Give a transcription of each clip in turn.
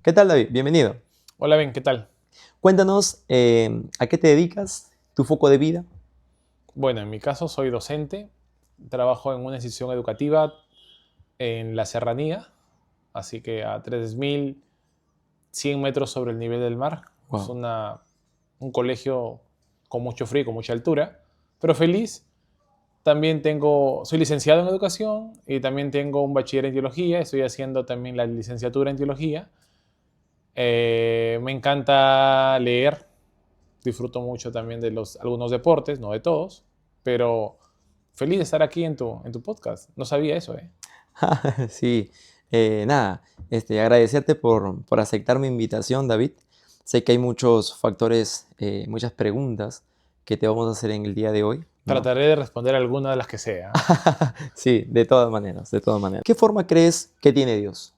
¿Qué tal, David? Bienvenido. Hola, Ben, ¿qué tal? Cuéntanos a qué te dedicas, tu foco de vida. Bueno, en mi caso soy docente, trabajo en una institución educativa en la Serranía, así que a 3.100 metros sobre el nivel del mar. Es Wow. un colegio con mucho frío, con mucha altura, pero feliz. También soy licenciado en educación y también tengo un bachiller en teología, estoy haciendo también la licenciatura en teología. Me encanta leer, disfruto mucho también de algunos deportes, no de todos, pero feliz de estar aquí en tu podcast. No sabía eso, ¿eh? Sí, nada, agradecerte por aceptar mi invitación, David. Sé que hay muchos factores, muchas preguntas que te vamos a hacer en el día de hoy, ¿no? Trataré de responder alguna de las que sea. Sí, de todas maneras, de todas maneras. ¿Qué forma crees que tiene Dios?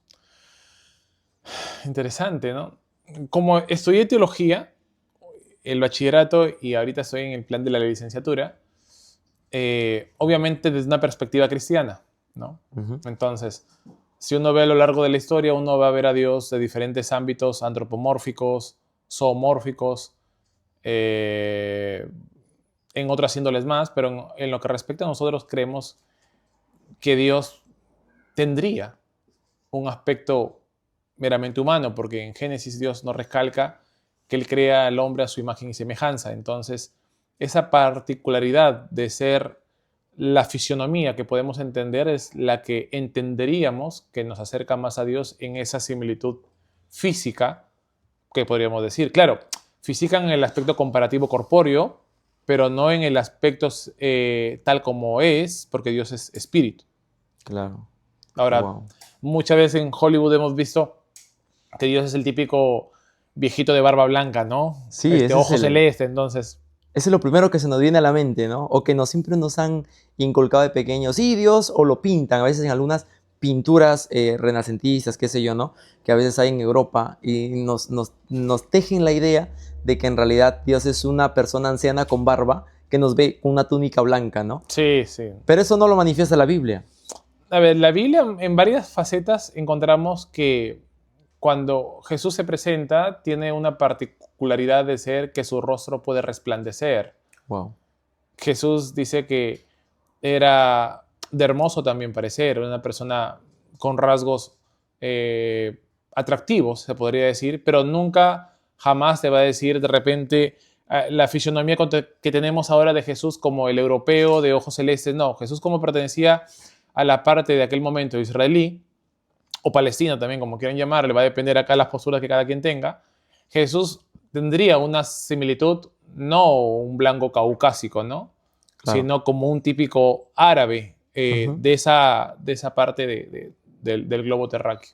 Interesante, ¿no? Como estudié teología, el bachillerato y ahorita estoy en el plan de la licenciatura, obviamente desde una perspectiva cristiana, ¿no? Ujú. Entonces, si uno ve a lo largo de la historia, uno va a ver a Dios de diferentes ámbitos antropomórficos, zoomórficos, eh, en otras índoles más, pero en lo que respecta a nosotros creemos que Dios tendría un aspecto meramente humano, porque en Génesis Dios nos recalca que Él crea al hombre a su imagen y semejanza. Entonces, esa particularidad de ser la fisionomía que podemos entender es la que entenderíamos que nos acerca más a Dios en esa similitud física que podríamos decir. Claro, física en el aspecto comparativo corpóreo, pero no en el aspecto tal como es, porque Dios es espíritu. Claro. Ahora, Wow. muchas veces en Hollywood hemos visto que Dios es el típico viejito de barba blanca, ¿no? Sí, Ojo celeste, entonces, ese es lo primero que se nos viene a la mente, ¿no? O que siempre nos han inculcado de pequeños. Sí, Dios, o lo pintan, a veces en algunas pinturas renacentistas, qué sé yo, ¿no? Que a veces hay en Europa y nos tejen la idea de que en realidad Dios es una persona anciana con barba que nos ve con una túnica blanca, ¿no? sí, sí. Pero eso no lo manifiesta la Biblia. A ver, la Biblia en varias facetas encontramos que cuando Jesús se presenta tiene una particularidad de ser que su rostro puede resplandecer. Wow. Jesús dice que era de hermoso también parecer, era una persona con rasgos eh, atractivos, se podría decir, pero nunca, jamás te va a decir de repente la fisionomía que tenemos ahora de Jesús como el europeo de ojos celestes. No, Jesús como pertenecía a la parte de aquel momento israelí, o palestino también, como quieran llamarle, va a depender acá las posturas que cada quien tenga. Jesús tendría una similitud, no un blanco caucásico, ¿no? Claro. Sino como un típico árabe Ujú, de esa parte del globo terráqueo.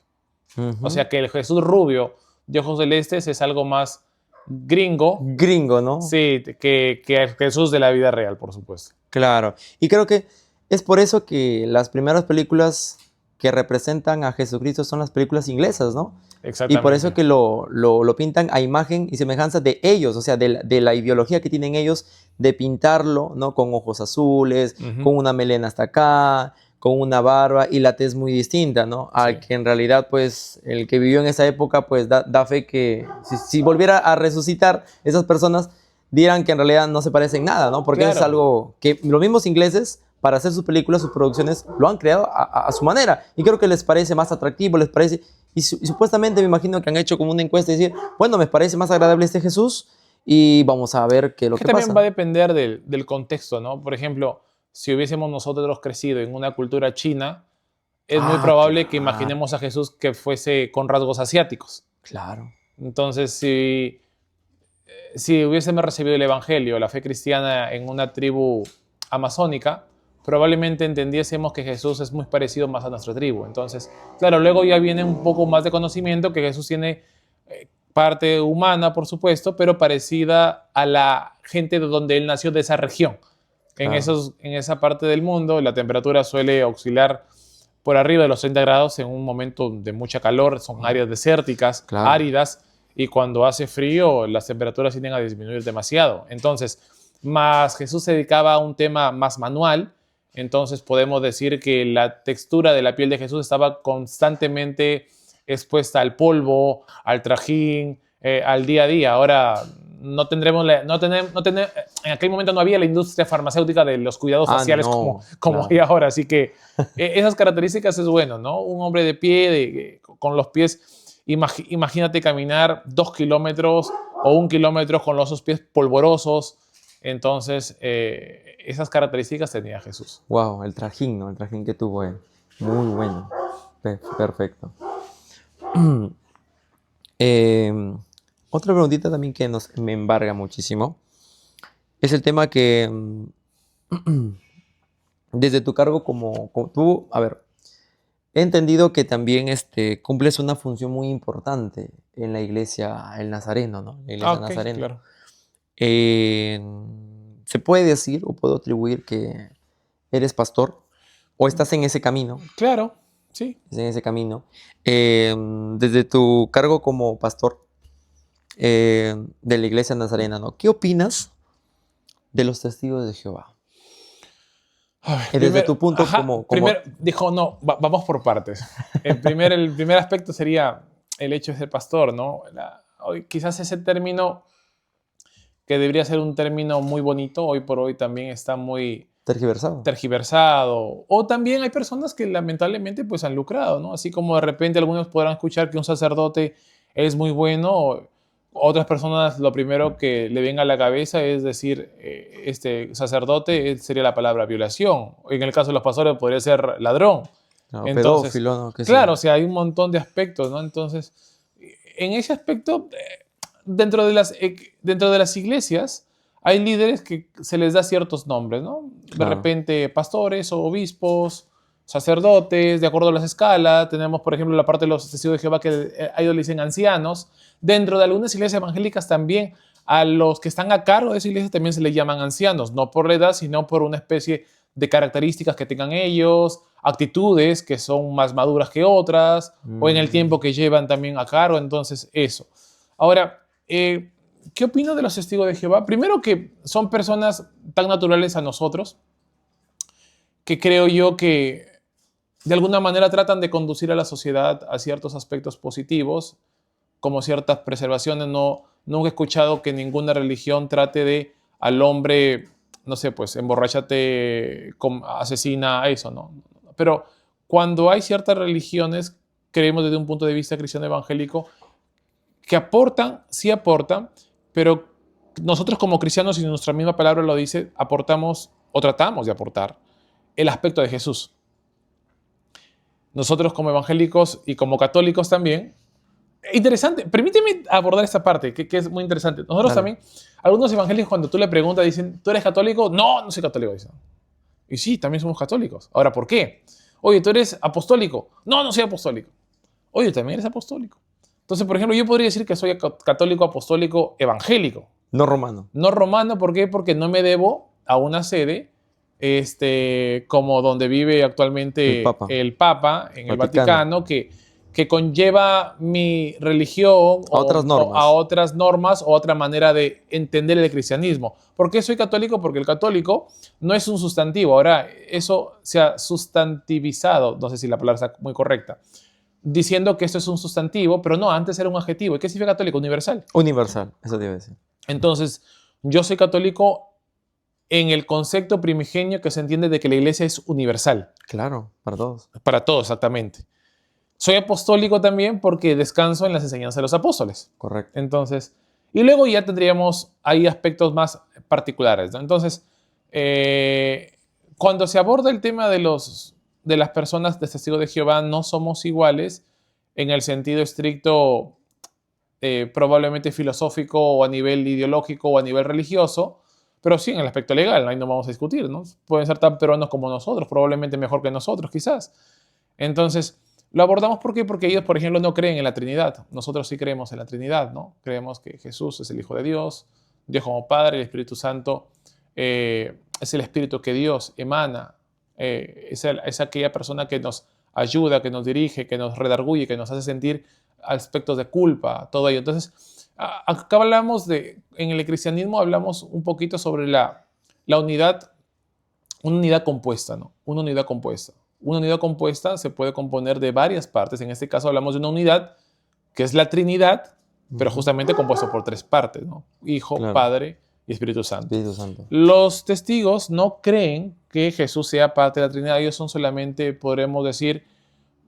O ujú. sea que el Jesús rubio de ojos celestes es algo más gringo, Gringo, ¿no? sí, que el Jesús de la vida real, por supuesto. Claro. Y creo que es por eso que las primeras películas que representan a Jesucristo son las películas inglesas, ¿no? Y por eso Exactamente. que lo pintan a imagen y semejanza de ellos, o sea, de la ideología que tienen ellos de pintarlo, ¿no? Con ojos azules, Ujú. con una melena hasta acá, con una barba y la tez muy distinta, ¿no? Sí, Al que en realidad, pues, el que vivió en esa época, pues, da fe que si volviera a resucitar esas personas, dirán que en realidad no se parecen nada, ¿no? Porque eso es claro. algo que los mismos ingleses, para hacer sus películas, sus producciones, lo han creado a su manera. Y creo que les parece más atractivo, les parece... Y supuestamente me imagino que han hecho como una encuesta y decir, bueno, me parece más agradable este Jesús y vamos a ver qué es lo Que que también va pasa. a depender del contexto, ¿no? Por ejemplo, si hubiésemos nosotros crecido en una cultura china, es muy Ah, probable que claro, imaginemos a Jesús que fuese con rasgos asiáticos. claro, Entonces, si hubiésemos recibido el Evangelio, la fe cristiana en una tribu amazónica, probablemente entendiésemos que Jesús es muy parecido más a nuestra tribu. Entonces, claro, luego ya viene un poco más de conocimiento que Jesús tiene parte humana, por supuesto, pero parecida a la gente de donde él nació, de esa región. claro. En esa parte del mundo, la temperatura suele oscilar por arriba de los 30 grados en un momento de mucha calor, son Wow, áreas desérticas, claro. áridas, y cuando hace frío las temperaturas tienden a disminuir demasiado. Entonces, más Jesús se dedicaba a un tema más manual, entonces podemos decir que la textura de la piel de Jesús estaba constantemente expuesta al polvo, al trajín, al día a día. Ahora no tendremos, en aquel momento no había la industria farmacéutica de los cuidados faciales No, como claro. hay ahora, así que esas características es bueno, ¿no? Un hombre de pie, con los pies, imagínate caminar 2 kilómetros o 1 kilómetro con los pies polvorosos. Entonces, esas características tenía Jesús. Wow, el trajín, ¿no? El trajín que tuvo él. Muy bueno. Perfecto. Eh, Otra preguntita también que me embarga muchísimo es el tema que desde tu cargo como tú, a ver, he entendido que también cumples una función muy importante en la iglesia, el Nazareno, ¿no? La iglesia Ok, Nazareno. claro. Eh, ¿Se puede decir o puedo atribuir que eres pastor o estás en ese camino? Claro, sí. En ese camino. Desde tu cargo como pastor de la iglesia nazarena, ¿no? ¿Qué opinas de los testigos de Jehová? A ver, Desde tu punto como... primero dijo, no, vamos por partes. El primer aspecto sería el hecho de ser pastor, ¿no? Quizás ese término, que debería ser un término muy bonito, hoy por hoy también está muy tergiversado. tergiversado. O también hay personas que lamentablemente pues han lucrado, ¿no? Así como de repente algunos podrán escuchar que un sacerdote es muy bueno, otras personas lo primero que le venga a la cabeza es decir, este sacerdote sería la palabra violación. En el caso de los pastores podría ser ladrón. No, Entonces, pedófilo, ¿no? claro, o sea, hay un montón de aspectos, ¿no? Entonces, en ese aspecto, dentro de las iglesias, hay líderes que se les da ciertos nombres, ¿no? De Claro. repente, pastores o obispos, sacerdotes, de acuerdo a las escalas. Tenemos, por ejemplo, la parte de los testigos de Jehová, que a ellos le dicen ancianos. Dentro de algunas iglesias evangélicas también, a los que están a cargo de esa iglesia también se les llaman ancianos, no por la edad, sino por una especie de características que tengan ellos, actitudes que son más maduras que otras, o en el tiempo que llevan también a cargo. Entonces, eso. Ahora, ¿qué opino de los testigos de Jehová? Primero, que son personas tan naturales a nosotros que creo yo que de alguna manera tratan de conducir a la sociedad a ciertos aspectos positivos, como ciertas preservaciones. Nunca he escuchado que ninguna religión trate de al hombre, no sé, pues emborráchate, asesina, eso, ¿no? Pero cuando hay ciertas religiones, creemos desde un punto de vista cristiano evangélico, que aportan, sí aportan, pero nosotros como cristianos, y nuestra misma palabra lo dice, aportamos o tratamos de aportar el aspecto de Jesús. Nosotros como evangélicos y como católicos también. Interesante, permíteme abordar esta parte, que es muy interesante. Nosotros también, algunos evangélicos, cuando tú le preguntas, dicen, ¿tú eres católico? No, no soy católico, dicen. Y sí, también somos católicos. Ahora, ¿por qué? Oye, ¿tú eres apostólico? No, no soy apostólico. Oye, ¿también eres apostólico? Entonces, por ejemplo, yo podría decir que soy católico apostólico evangélico. No romano. No romano, ¿por qué? Porque no me debo a una sede como donde vive actualmente el Papa en el Vaticano, que conlleva mi religión a otras normas o otra manera de entender el cristianismo. ¿Por qué soy católico? Porque el católico no es un sustantivo. Ahora, eso se ha sustantivizado, no sé si la palabra está muy correcta, diciendo que esto es un sustantivo, pero no, antes era un adjetivo. ¿Y qué significa católico? Universal. Universal, eso te iba a decir. Entonces, yo soy católico en el concepto primigenio que se entiende de que la iglesia es universal. Claro, para todos. Para todos, exactamente. Soy apostólico también porque descanso en las enseñanzas de los apóstoles. Correcto. Entonces, y luego ya tendríamos ahí aspectos más particulares, ¿no? Entonces, cuando se aborda el tema de las personas de testigos de Jehová, no somos iguales en el sentido estricto, probablemente filosófico o a nivel ideológico o a nivel religioso, pero sí en el aspecto legal, ahí no vamos a discutir, ¿no? Pueden ser tan peruanos como nosotros, probablemente mejor que nosotros, quizás. Entonces, lo abordamos ¿por qué? Porque ellos, por ejemplo, no creen en la Trinidad. Nosotros sí creemos en la Trinidad, ¿no? Creemos que Jesús es el Hijo de Dios, Dios como Padre, el Espíritu Santo es el Espíritu que Dios emana, es aquella persona que nos ayuda, que nos dirige, que nos redarguye, que nos hace sentir aspectos de culpa, todo ello. Entonces, acá hablamos en el cristianismo hablamos un poquito sobre la unidad, una unidad compuesta, ¿no? Una unidad compuesta. una unidad compuesta se puede componer de varias partes. En este caso hablamos de una unidad que es la Trinidad, pero justamente compuesto por 3 partes, ¿no? Hijo, Claro. Padre y Espíritu Santo. Espíritu Santo. Los testigos no creen que Jesús sea parte de la Trinidad. Ellos son solamente, podremos decir,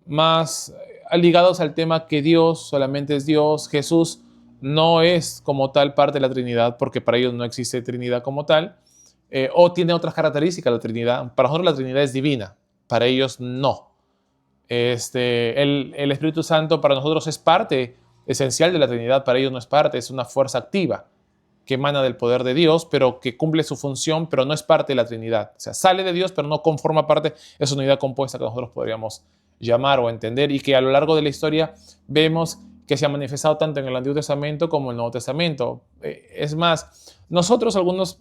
más ligados al tema que Dios solamente es Dios. Jesús no es como tal parte de la Trinidad, porque para ellos no existe Trinidad como tal, o tiene otras características la Trinidad. Para nosotros la Trinidad es divina, para ellos no. El Espíritu Santo para nosotros es parte esencial de la Trinidad, para ellos no es parte, es una fuerza activa que emana del poder de Dios, pero que cumple su función, pero no es parte de la Trinidad. O sea, sale de Dios, pero no conforma parte, es una unidad compuesta que nosotros podríamos llamar o entender, y que a lo largo de la historia vemos que se ha manifestado tanto en el Antiguo Testamento como en el Nuevo Testamento. Es más, nosotros algunos,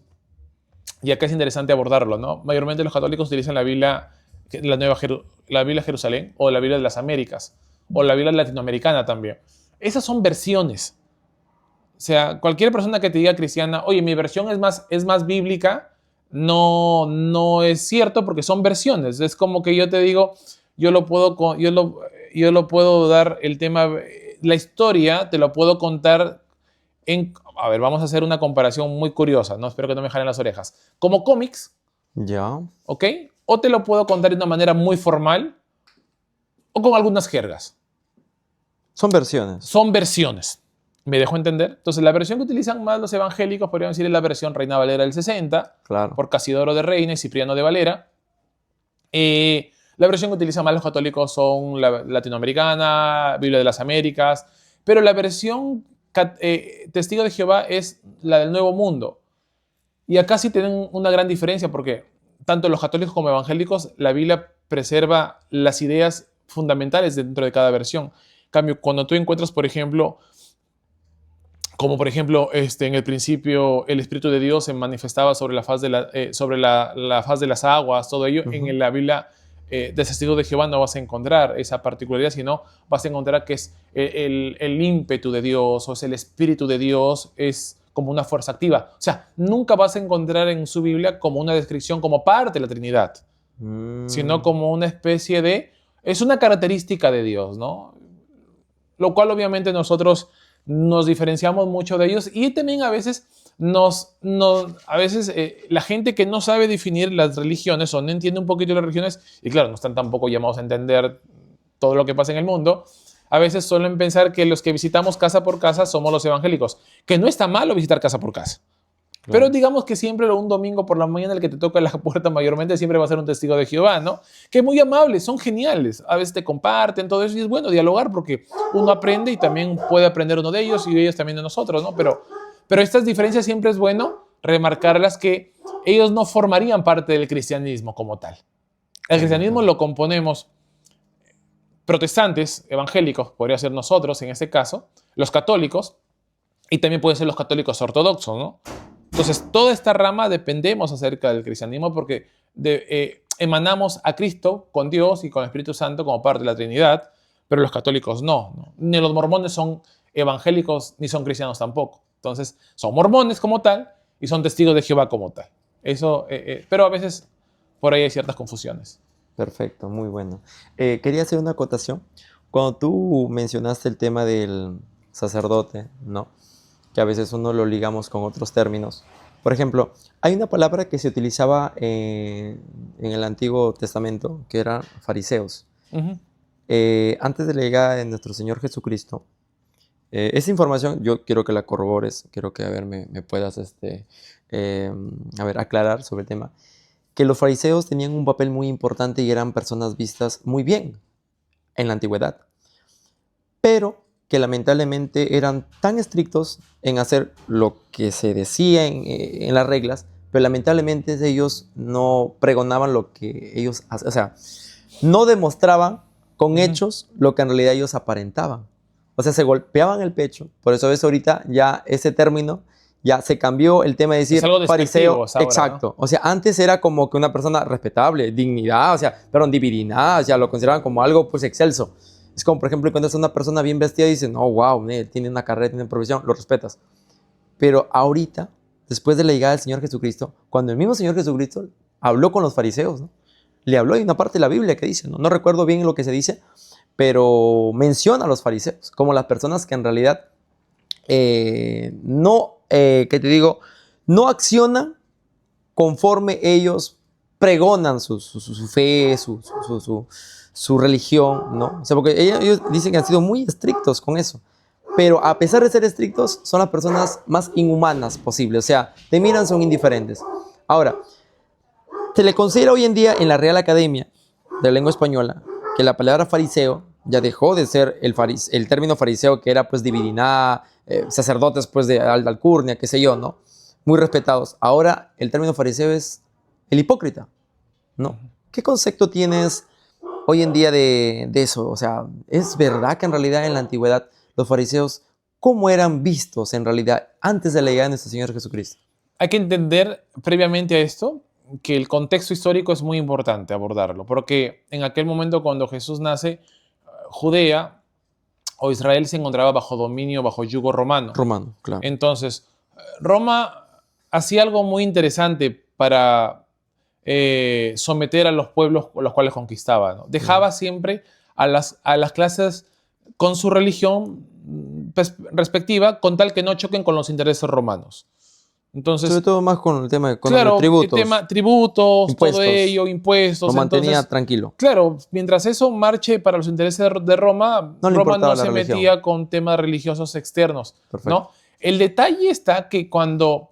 y acá es interesante abordarlo, ¿no? Mayormente los católicos utilizan la Biblia, la Biblia Jerusalén, o la Biblia de las Américas, o la Biblia latinoamericana también. Esas son versiones. O sea, cualquier persona que te diga cristiana, oye, mi versión es más bíblica, no es cierto, porque son versiones. Es como que yo te digo, yo lo puedo dar el tema, la historia te lo puedo contar a ver, vamos a hacer una comparación muy curiosa, ¿no? Espero que no me jalen las orejas. Como cómics, Ya. ¿ok? O te lo puedo contar de una manera muy formal, o con algunas jergas. Son versiones. Son versiones. ¿Me dejo entender? Entonces, la versión que utilizan más los evangélicos, podríamos decir, es la versión Reina Valera del 60, Claro. por Casidoro de Reina y Cipriano de Valera. La versión que utilizan más los católicos son la latinoamericana, Biblia de las Américas, pero la versión Testigo de Jehová es la del Nuevo Mundo. Y acá sí tienen una gran diferencia, porque tanto los católicos como evangélicos, la Biblia preserva las ideas fundamentales dentro de cada versión. En cambio, cuando tú encuentras, por ejemplo, como por ejemplo, en el principio el Espíritu de Dios se manifestaba sobre la faz de, la faz de las aguas, todo ello, en la Biblia de Testigo de Jehová no vas a encontrar esa particularidad, sino vas a encontrar que es el ímpetu de Dios, o es el Espíritu de Dios, es como una fuerza activa. O sea, nunca vas a encontrar en su Biblia como una descripción como parte de la Trinidad, sino como una especie de... Es una característica de Dios, ¿no? Lo cual obviamente nosotros nos diferenciamos mucho de ellos, y también a veces la gente que no sabe definir las religiones o no entiende un poquito las religiones, y claro, no están tampoco llamados a entender todo lo que pasa en el mundo, a veces suelen pensar que los que visitamos casa por casa somos los evangélicos, que no está malo visitar casa por casa. Claro. Pero digamos que siempre un domingo por la mañana el que te toca la puerta mayormente siempre va a ser un testigo de Jehová, ¿no? Que muy amables, son geniales, a veces te comparten todo eso, y es bueno dialogar porque uno aprende y también puede aprender uno de ellos y ellos también de nosotros, ¿no? Pero estas diferencias siempre es bueno remarcarlas, que ellos no formarían parte del cristianismo como tal. El cristianismo lo componemos protestantes, evangélicos, podría ser nosotros en este caso, los católicos, y también pueden ser los católicos ortodoxos, ¿no? Entonces, toda esta rama dependemos acerca del cristianismo, porque emanamos a Cristo con Dios y con el Espíritu Santo como parte de la Trinidad, pero los católicos no. Ni los mormones son evangélicos, ni son cristianos tampoco. Entonces, son mormones como tal y son testigos de Jehová como tal. Eso, pero a veces por ahí hay ciertas confusiones. Perfecto, muy bueno. Quería hacer una acotación. Cuando tú mencionaste el tema del sacerdote, ¿no? Que a veces uno lo ligamos con otros términos. Por ejemplo, hay una palabra que se utilizaba en el Antiguo Testamento, que eran fariseos. Antes de la llegada de nuestro Señor Jesucristo, esa información yo quiero que la corrobores, quiero que me puedas aclarar sobre el tema. Que los fariseos tenían un papel muy importante y eran personas vistas muy bien en la antigüedad, pero que lamentablemente eran tan estrictos en hacer lo que se decía en las reglas, pero lamentablemente ellos no pregonaban lo que ellos hacían, o sea, no demostraban con hechos lo que en realidad ellos aparentaban. O sea, se golpeaban el pecho. Por eso ves ahorita ya ese término, ya se cambió el tema de decir fariseo. Ahora, exacto. ¿No? O sea, antes era como que una persona respetable, dignidad, o sea, perdón, divinidad, o sea, lo consideraban como algo pues excelso. Es como, por ejemplo, cuando es una persona bien vestida y dicen, oh, wow, tiene una carrera, tiene una profesión, lo respetas. Pero ahorita, después de la llegada del Señor Jesucristo, cuando el mismo Señor Jesucristo habló con los fariseos, ¿no? le habló. Hay una parte de la Biblia que dice, no recuerdo bien lo que se dice, pero menciona a los fariseos como las personas que en realidad no accionan conforme ellos pregonan su fe, su religión, ¿no? O sea, porque ellos dicen que han sido muy estrictos con eso, pero a pesar de ser estrictos, son las personas más inhumanas posible, o sea, te miran, son indiferentes. Ahora, se le considera hoy en día en la Real Academia de la Lengua Española que la palabra fariseo ya dejó de ser el término fariseo, que era pues divinidad, sacerdotes pues de alta alcurnia, qué sé yo, ¿no? Muy respetados. Ahora el término fariseo es el hipócrita, ¿no? ¿Qué concepto tienes hoy en día de eso? O sea, ¿es verdad que en realidad en la antigüedad los fariseos, cómo eran vistos en realidad antes de la llegada de nuestro Señor Jesucristo? Hay que entender previamente a esto que el contexto histórico es muy importante abordarlo, porque en aquel momento cuando Jesús nace, Judea o Israel se encontraba bajo dominio, bajo yugo romano. Romano, claro. Entonces, Roma hacía algo muy interesante para someter a los pueblos los cuales conquistaba, ¿no? Dejaba siempre a las clases con su religión respectiva, con tal que no choquen con los intereses romanos. Entonces, sobre todo más con el tema de claro, tributos. Tributos, impuestos. todo ello, impuestos. Lo mantenía entonces, tranquilo. Claro, mientras eso marche para los intereses de Roma, Roma no se metía con temas religiosos externos. ¿No? El detalle está que cuando,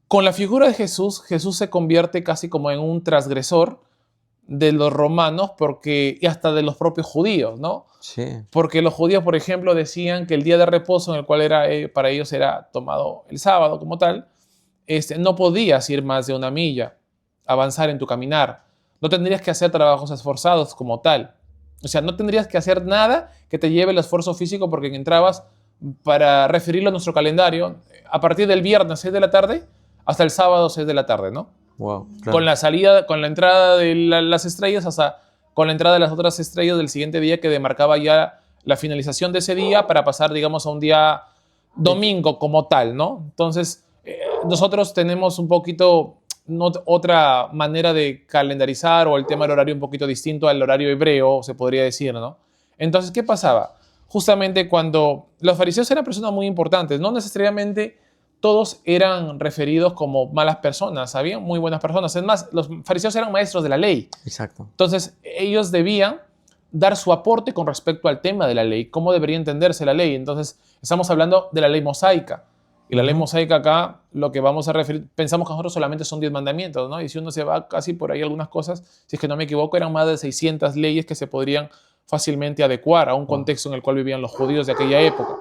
con la figura de Jesús, Jesús se convierte casi como en un transgresor de los romanos y hasta de los propios judíos, ¿no? Sí. Porque los judíos, por ejemplo, decían que el día de reposo, en el cual para ellos era tomado el sábado como tal, no podías ir más de 1 milla, avanzar en tu caminar. No tendrías que hacer trabajos esforzados como tal. O sea, no tendrías que hacer nada que te lleve el esfuerzo físico, porque entrabas, para referirlo a nuestro calendario, a partir del viernes 6 de la tarde hasta el sábado 6 de la tarde, ¿no? Wow, claro. Con la entrada de las estrellas hasta con la entrada de las otras estrellas del siguiente día, que demarcaba ya la finalización de ese día para pasar, digamos, a un día domingo como tal, ¿no? Entonces, nosotros tenemos un poquito otra manera de calendarizar, o el tema del horario un poquito distinto al horario hebreo, se podría decir, ¿no? Entonces, ¿qué pasaba? Justamente cuando los fariseos eran personas muy importantes, no necesariamente todos eran referidos como malas personas, había muy buenas personas. Es más, los fariseos eran maestros de la ley. Exacto. Entonces, ellos debían dar su aporte con respecto al tema de la ley, cómo debería entenderse la ley. Entonces, estamos hablando de la ley mosaica. Y la ley mosaica acá, lo que vamos a referir, pensamos que nosotros solamente son 10 mandamientos, ¿no? Y si uno se va casi por ahí algunas cosas, si es que no me equivoco, eran más de 600 leyes que se podrían fácilmente adecuar a un contexto en el cual vivían los judíos de aquella época.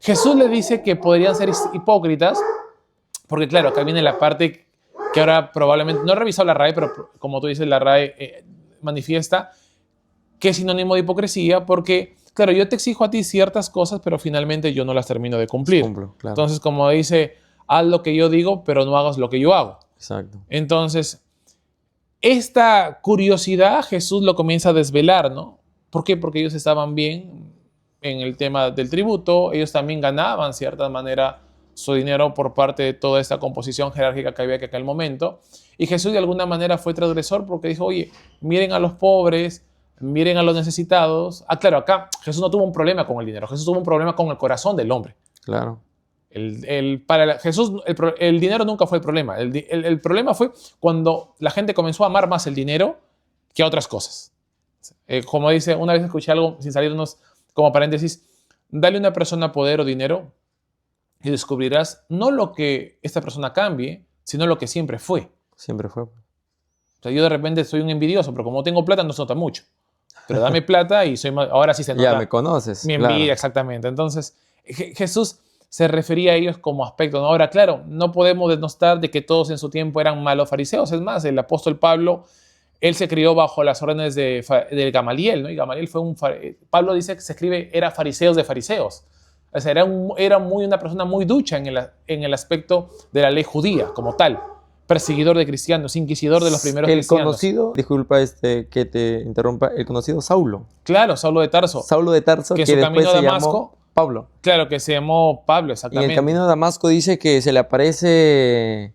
Jesús le dice que podrían ser hipócritas, porque claro, acá viene la parte que ahora probablemente, no he revisado la RAE, pero como tú dices, la RAE manifiesta que es sinónimo de hipocresía, porque claro, yo te exijo a ti ciertas cosas, pero finalmente yo no las termino de cumplir. Claro. Entonces, como dice, haz lo que yo digo, pero no hagas lo que yo hago. Exacto. Entonces, esta curiosidad Jesús lo comienza a desvelar, ¿no? ¿Por qué? Porque ellos estaban bien en el tema del tributo, ellos también ganaban, de cierta manera, su dinero por parte de toda esta composición jerárquica que había en aquel momento. Y Jesús de alguna manera fue transgresor, porque dijo, oye, miren a los pobres, miren a los necesitados. Claro, acá Jesús no tuvo un problema con el dinero, Jesús tuvo un problema con el corazón del hombre. Claro. Para Jesús el dinero nunca fue el problema. El problema fue cuando la gente comenzó a amar más el dinero que a otras cosas. Como dice, una vez escuché algo, sin salirnos como paréntesis, dale a una persona poder o dinero y descubrirás no lo que esta persona cambie, sino lo que siempre fue. Siempre fue. O sea, yo de repente soy un envidioso, pero como tengo plata no se nota mucho. Pero dame plata y ahora sí se nota. Ya me conoces. Mi envidia, claro. Exactamente. Entonces, Jesús se refería a ellos como aspecto, ¿no? Ahora, claro, no podemos denostar de que todos en su tiempo eran malos fariseos. Es más, el apóstol Pablo, él se crió bajo las órdenes de Gamaliel, ¿no? Y Gamaliel fue Pablo dice que se escribe, era fariseos de fariseos. O sea, era una persona muy ducha en el aspecto de la ley judía como tal. Perseguidor de cristianos, inquisidor de los primeros cristianos. El conocido, disculpa que te interrumpa, el conocido Saulo. Claro, Saulo de Tarso. Saulo de Tarso, que en su camino a Damasco, Pablo. Claro, que se llamó Pablo, exactamente. Y en el camino a Damasco dice que se le aparece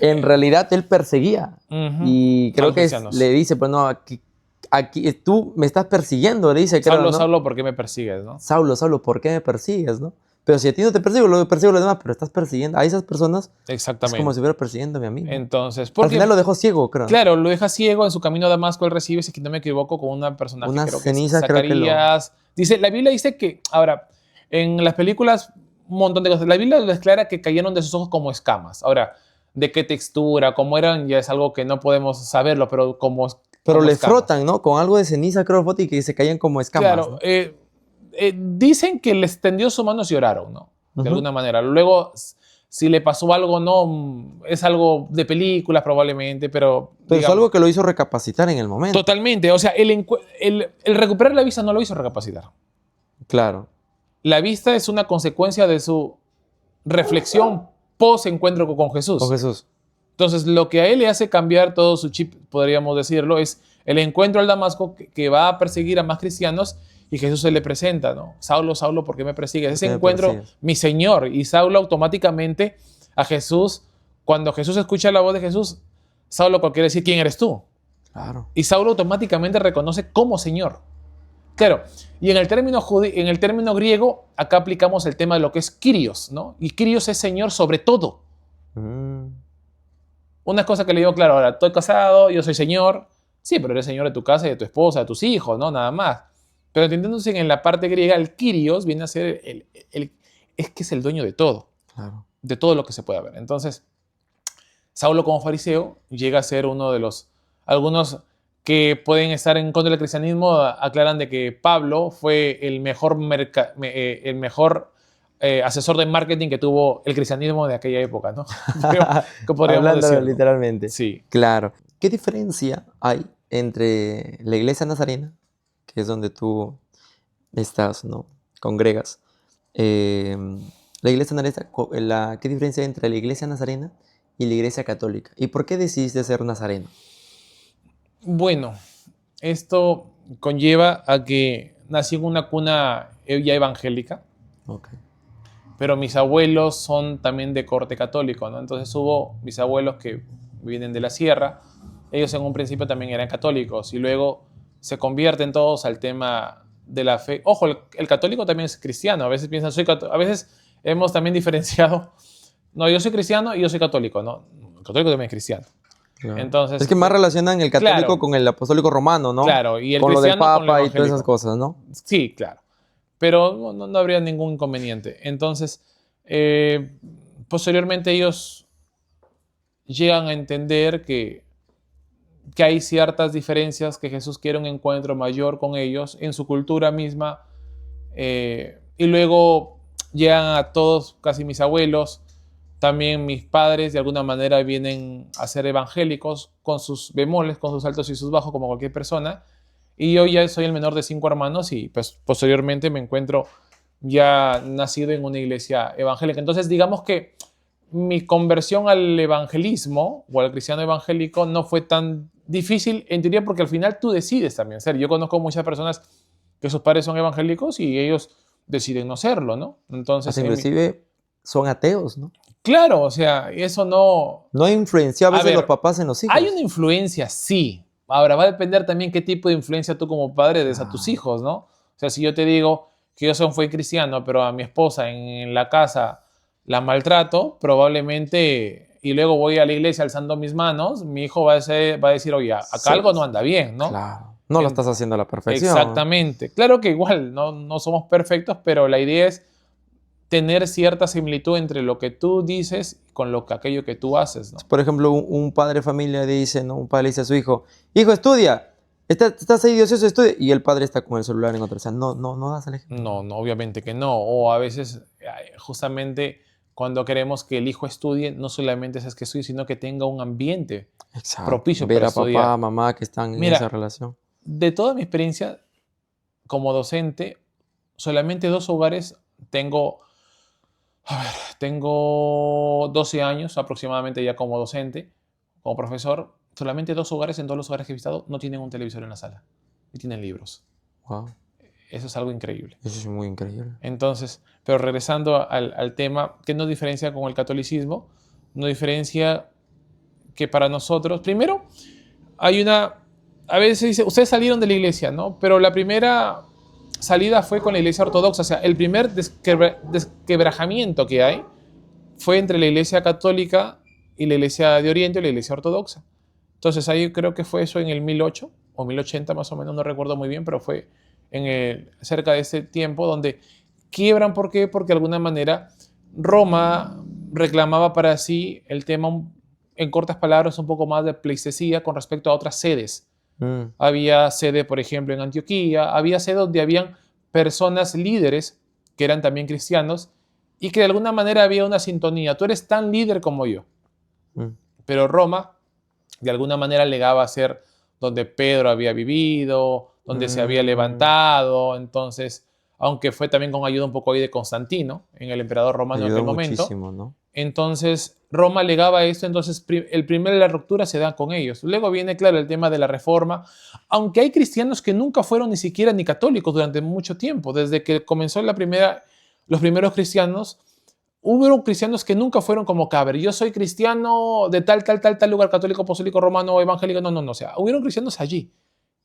en realidad él perseguía. Y A creo los que cristianos. le dice, pues no, aquí tú me estás persiguiendo, le dice, creo, Saulo, ¿no? Saulo, ¿por qué me persigues, no? Saulo, Saulo, ¿por qué me persigues, no? Pero si a ti no te persigo, lo persigo a los demás, pero estás persiguiendo a esas personas, es como Exactamente. si estuviera persiguiendo a mí, ¿no? Entonces, Al porque, final lo dejó ciego, creo. claro, lo deja ciego en su camino a Damasco. Él recibe, si no me equivoco, con una personaje, Una creo que es ceniza, creo que lo... Zacarías. Dice, la Biblia dice que, ahora, en las películas, un montón de cosas. La Biblia les declara que cayeron de sus ojos como escamas. Ahora, de qué textura, cómo eran, ya es algo que no podemos saberlo, pero como, Pero como le escamas. frotan, ¿no? Con algo de ceniza, creo, y que se caían como escamas, Claro, ¿no? dicen que les tendió sus manos y oraron, ¿no? De alguna manera. Luego, si le pasó algo, no, es algo de películas probablemente, pero Pero es digamos, algo que lo hizo recapacitar en el momento. totalmente. O sea, el recuperar la vista no lo hizo recapacitar. Claro. La vista es una consecuencia de su reflexión post encuentro con Jesús. Con Jesús. Entonces, lo que a él le hace cambiar todo su chip, podríamos decirlo, es el encuentro al Damasco que va a perseguir a más cristianos y Jesús se le presenta, ¿no? Saulo, Saulo, ¿por qué me persigues? Ese me encuentro, persigues? mi Señor. Y Saulo automáticamente a Jesús, cuando Jesús escucha la voz de Jesús, Saulo quiere decir, ¿quién eres tú? Claro. Y Saulo automáticamente reconoce como Señor. Claro, y en el término griego, acá aplicamos el tema de lo que es Kyrios, ¿no? Y Kyrios es Señor sobre todo. Una cosa que le digo, claro, ahora estoy casado, yo soy señor. Sí, pero eres señor de tu casa y de tu esposa, de tus hijos, ¿no? Nada más. Pero entendiéndose en la parte griega, el Kyrios viene a ser es que es el dueño de todo. Claro. De todo lo que se pueda ver. Entonces, Saulo como fariseo llega a ser uno de los... Algunos que pueden estar en contra del cristianismo aclaran de que Pablo fue el mejor asesor de marketing que tuvo el cristianismo de aquella época, ¿no? Que podríamos Hablándolo decirlo. literalmente. Sí. Claro. ¿Qué diferencia hay entre la iglesia nazarena, que es donde tú estás, ¿no? Congregas? La iglesia nazarena, ¿qué diferencia hay entre la iglesia nazarena y la iglesia católica? ¿Y por qué decidiste ser nazareno? Bueno, esto conlleva a que nací en una cuna ya evangélica. Okay. Pero mis abuelos son también de corte católico, ¿no? Entonces hubo mis abuelos que vienen de la sierra, ellos en un principio también eran católicos y luego se convierten todos al tema de la fe. Ojo, el católico también es cristiano, a veces piensan, a veces hemos también diferenciado, no, yo soy cristiano y yo soy católico, ¿no? El católico también es cristiano. Claro. Entonces, es que más relacionan el católico claro, con el apostólico romano, ¿no? claro, y el con lo del cristiano con lo Papa y todas esas evangélico. cosas, ¿no? Sí, claro. Pero no habría ningún inconveniente. Entonces, posteriormente ellos llegan a entender que hay ciertas diferencias, que Jesús quiere un encuentro mayor con ellos en su cultura misma. Y luego llegan a todos, casi mis abuelos, también mis padres, de alguna manera vienen a ser evangélicos con sus bemoles, con sus altos y sus bajos, como cualquier persona. Y yo ya soy el menor de 5 hermanos y pues posteriormente me encuentro ya nacido en una iglesia evangélica. Entonces digamos que mi conversión al evangelismo o al cristiano evangélico no fue tan difícil, en teoría, porque al final tú decides también ser. Yo conozco muchas personas que sus padres son evangélicos y ellos deciden no serlo, ¿no? Entonces, inclusive son ateos, ¿no? Claro, o sea, eso no... No influenció a veces los papás en los hijos. Hay una influencia, sí. Ahora, va a depender también qué tipo de influencia tú como padre des a tus hijos, ¿no? O sea, si yo te digo que yo fui cristiano, pero a mi esposa en la casa la maltrato, probablemente, y luego voy a la iglesia alzando mis manos, mi hijo va a decir, oye, acá sí, algo no anda bien, ¿no? Claro. No lo estás haciendo a la perfección. Exactamente. Claro que igual no somos perfectos, pero la idea es tener cierta similitud entre lo que tú dices con aquello que tú haces, ¿no? Por ejemplo, un padre de familia dice, ¿no? Un padre le dice a su hijo, hijo, estudia, estás ahí ocioso, estudia, y el padre está con el celular en otra. O sea, no das el ejemplo. No, obviamente que no. O a veces, justamente, cuando queremos que el hijo estudie, no solamente es que estudie, sino que tenga un ambiente propicio para estudiar. Ver a papá, mamá que están en esa relación. De toda mi experiencia como docente, solamente 2 hogares tengo 12 años aproximadamente ya como docente, como profesor. Solamente 2 hogares, en todos los hogares que he visitado, no tienen un televisor en la sala y tienen libros. Wow. Eso es algo increíble. Eso es muy increíble. Entonces, pero regresando al tema, ¿qué nos diferencia con el catolicismo? Nos diferencia que para nosotros, primero, hay una, a veces dice, ustedes salieron de la iglesia, ¿no? Pero la primera salida fue con la iglesia ortodoxa, o sea, el primer desquebrajamiento que hay fue entre la iglesia católica y la iglesia de Oriente y la iglesia ortodoxa. Entonces ahí creo que fue eso en el 1008 o 1080 más o menos, no recuerdo muy bien, pero fue cerca de ese tiempo donde quiebran. ¿Por qué? Porque de alguna manera Roma reclamaba para sí el tema, en cortas palabras, un poco más de pleistesía con respecto a otras sedes. Había sede, por ejemplo, en Antioquía, había sede donde habían personas líderes que eran también cristianos y que de alguna manera había una sintonía. Tú eres tan líder como yo. Pero Roma, de alguna manera, alegaba ser donde Pedro había vivido, donde se había levantado. Entonces, aunque fue también con ayuda un poco ahí de Constantino, en el emperador romano en aquel momento. ¿No? Entonces, Roma alegaba esto, entonces la ruptura se da con ellos. Luego viene, claro, el tema de la reforma, aunque hay cristianos que nunca fueron ni siquiera ni católicos durante mucho tiempo. Desde que comenzó los primeros cristianos, hubo cristianos que nunca fueron como que, a ver, yo soy cristiano de tal lugar, católico, apostólico, romano, evangélico. No, o sea, hubieron cristianos allí,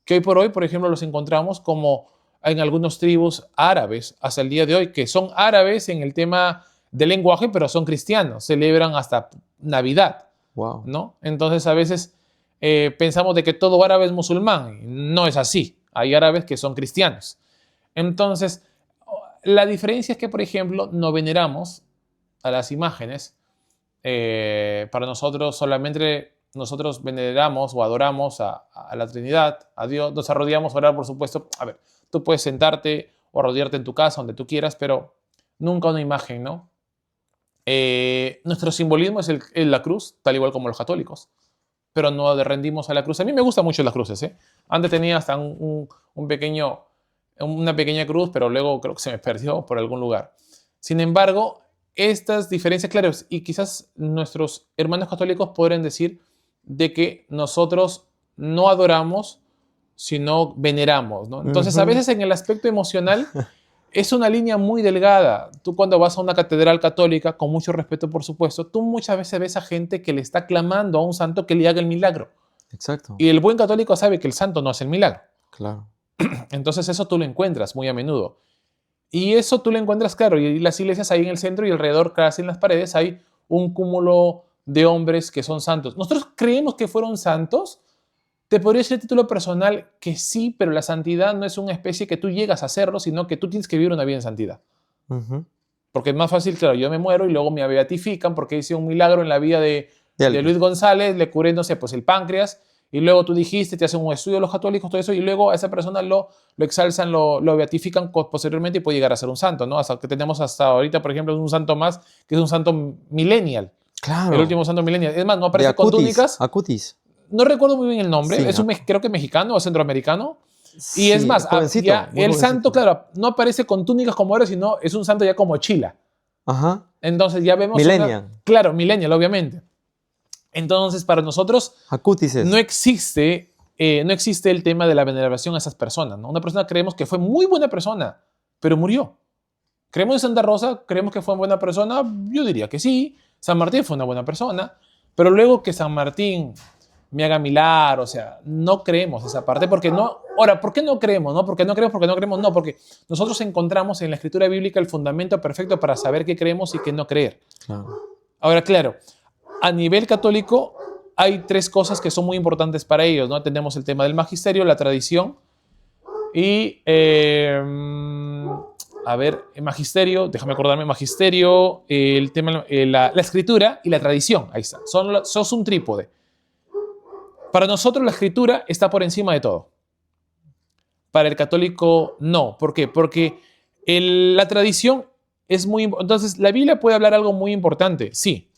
que hoy por hoy, por ejemplo, los encontramos como en algunas tribus árabes, hasta el día de hoy, que son árabes en el tema del lenguaje, pero son cristianos, celebran hasta Navidad, ¿no? Entonces a veces pensamos de que todo árabe es musulmán. No es así, hay árabes que son cristianos. Entonces, la diferencia es que, por ejemplo, no veneramos a las imágenes. Para nosotros solamente nosotros veneramos o adoramos a la Trinidad, a Dios. Nos arrodillamos a orar, por supuesto. A ver, tú puedes sentarte o arrodillarte en tu casa, donde tú quieras, pero nunca una imagen, ¿no? Nuestro simbolismo es la cruz, tal igual como los católicos, pero no rendimos a la cruz. A mí me gustan mucho las cruces, ¿eh? Antes tenía hasta una pequeña cruz, pero luego creo que se me perdió por algún lugar. Sin embargo, estas diferencias, claro, y quizás nuestros hermanos católicos podrían decir de que nosotros no adoramos, sino veneramos, ¿no? Entonces, a veces en el aspecto emocional es una línea muy delgada. Tú cuando vas a una catedral católica, con mucho respeto, por supuesto, tú muchas veces ves a gente que le está clamando a un santo que le haga el milagro. Exacto. Y el buen católico sabe que el santo no hace el milagro. Claro. Entonces eso tú lo encuentras muy a menudo. Y eso tú lo encuentras, claro, y las iglesias ahí en el centro y alrededor, casi en las paredes, hay un cúmulo de hombres que son santos. Nosotros creemos que fueron santos. Te podría decir a título personal que sí, pero la santidad no es una especie que tú llegas a hacerlo, sino que tú tienes que vivir una vida en santidad. Porque es más fácil, claro, yo me muero y luego me beatifican porque hice un milagro en la vida de Luis González, le curé, no sé, pues el páncreas, y luego tú dijiste, te hacen un estudio los católicos, todo eso, y luego a esa persona lo exalzan, lo beatifican posteriormente y puede llegar a ser un santo, ¿no? Hasta que tenemos hasta ahorita, por ejemplo, un santo más, que es un santo millennial. Claro. El último santo millennial. Es más, no aparece con túnicas. Acutis. No recuerdo muy bien el nombre, Sí, creo que mexicano o centroamericano. Sí, Y es más, jovencito, el santo, claro, no aparece con túnicas como ahora, sino es un santo ya como mochila. Ajá. Entonces ya vemos... Millennial. Claro, millennial, obviamente. Entonces, para nosotros Acutises. no existe el tema de la veneración a esas personas, ¿no? Una persona creemos que fue muy buena persona, pero murió. ¿Creemos en Santa Rosa? ¿Creemos que fue buena persona? Yo diría que sí. San Martín fue una buena persona, pero luego que San Martín me haga milagro, o sea, no creemos esa parte, porque no... Ahora, ¿por qué no creemos? No, porque no creemos, no, porque nosotros encontramos en la escritura bíblica el fundamento perfecto para saber qué creemos y qué no creer. Claro. Ahora, claro, a nivel católico hay tres cosas que son muy importantes para ellos, ¿no? Tenemos el tema del magisterio, la tradición y... el magisterio, déjame acordarme, magisterio, el tema, la escritura y la tradición, ahí está, sos un trípode. Para nosotros la escritura está por encima de todo. Para el católico no. ¿Por qué? Porque la tradición es muy importante. Entonces, la Biblia puede hablar algo muy importante, sí.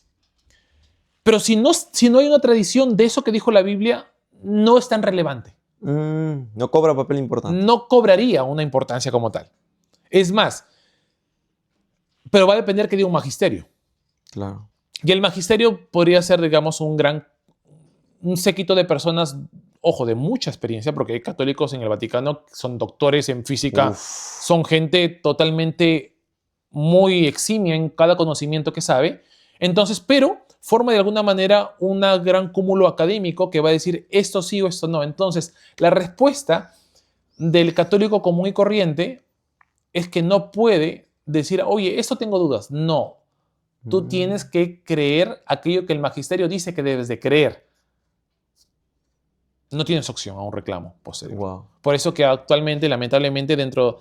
Pero si no hay una tradición de eso que dijo la Biblia, no es tan relevante. No cobra papel importante. No cobraría una importancia como tal. Es más, pero va a depender que diga un magisterio. Claro. Y el magisterio podría ser, digamos, un séquito de personas, ojo, de mucha experiencia, porque hay católicos en el Vaticano que son doctores en física, son gente totalmente muy eximia en cada conocimiento que sabe. Entonces, pero forma de alguna manera un gran cúmulo académico que va a decir esto sí o esto no. Entonces, la respuesta del católico común y corriente es que no puede decir, oye, esto tengo dudas. No, tú tienes que creer aquello que el magisterio dice que debes de creer. No tienes opción a un reclamo posterior. Wow. Por eso que actualmente, lamentablemente, dentro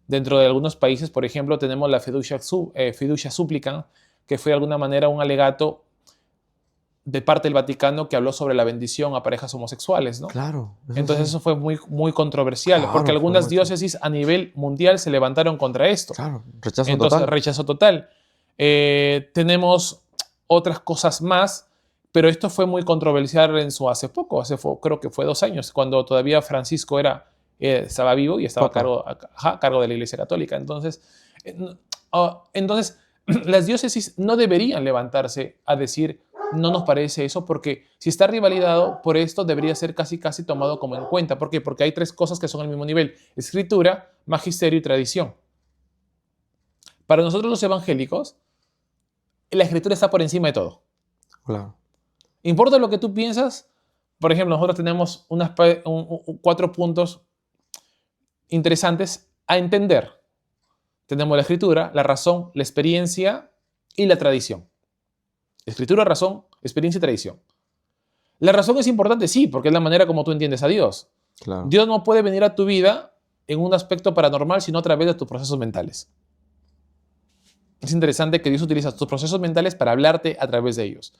de algunos países, por ejemplo, tenemos la fiducia supplicans, que fue de alguna manera un alegato de parte del Vaticano que habló sobre la bendición a parejas homosexuales, ¿no? Claro. Entonces eso fue muy, muy controversial, Claro, porque algunas fue mucho. diócesis a nivel mundial se levantaron contra esto. Claro, rechazo Entonces, total. rechazo total. Tenemos otras cosas más, pero esto fue muy controversial hace poco, creo que fue 2 años, cuando todavía Francisco estaba vivo y estaba a cargo de la Iglesia Católica. Entonces, las diócesis no deberían levantarse a decir no nos parece eso, porque si está rivalidado por esto debería ser casi tomado como en cuenta. ¿Por qué? Porque hay 3 cosas que son al mismo nivel: escritura, magisterio y tradición. Para nosotros los evangélicos, la escritura está por encima de todo. Claro. Importa lo que tú piensas. Por ejemplo, nosotros tenemos 4 puntos interesantes a entender. Tenemos la escritura, la razón, la experiencia y la tradición. Escritura, razón, experiencia y tradición. La razón es importante, sí, porque es la manera como tú entiendes a Dios. Claro. Dios no puede venir a tu vida en un aspecto paranormal, sino a través de tus procesos mentales. Es interesante que Dios utiliza tus procesos mentales para hablarte a través de ellos.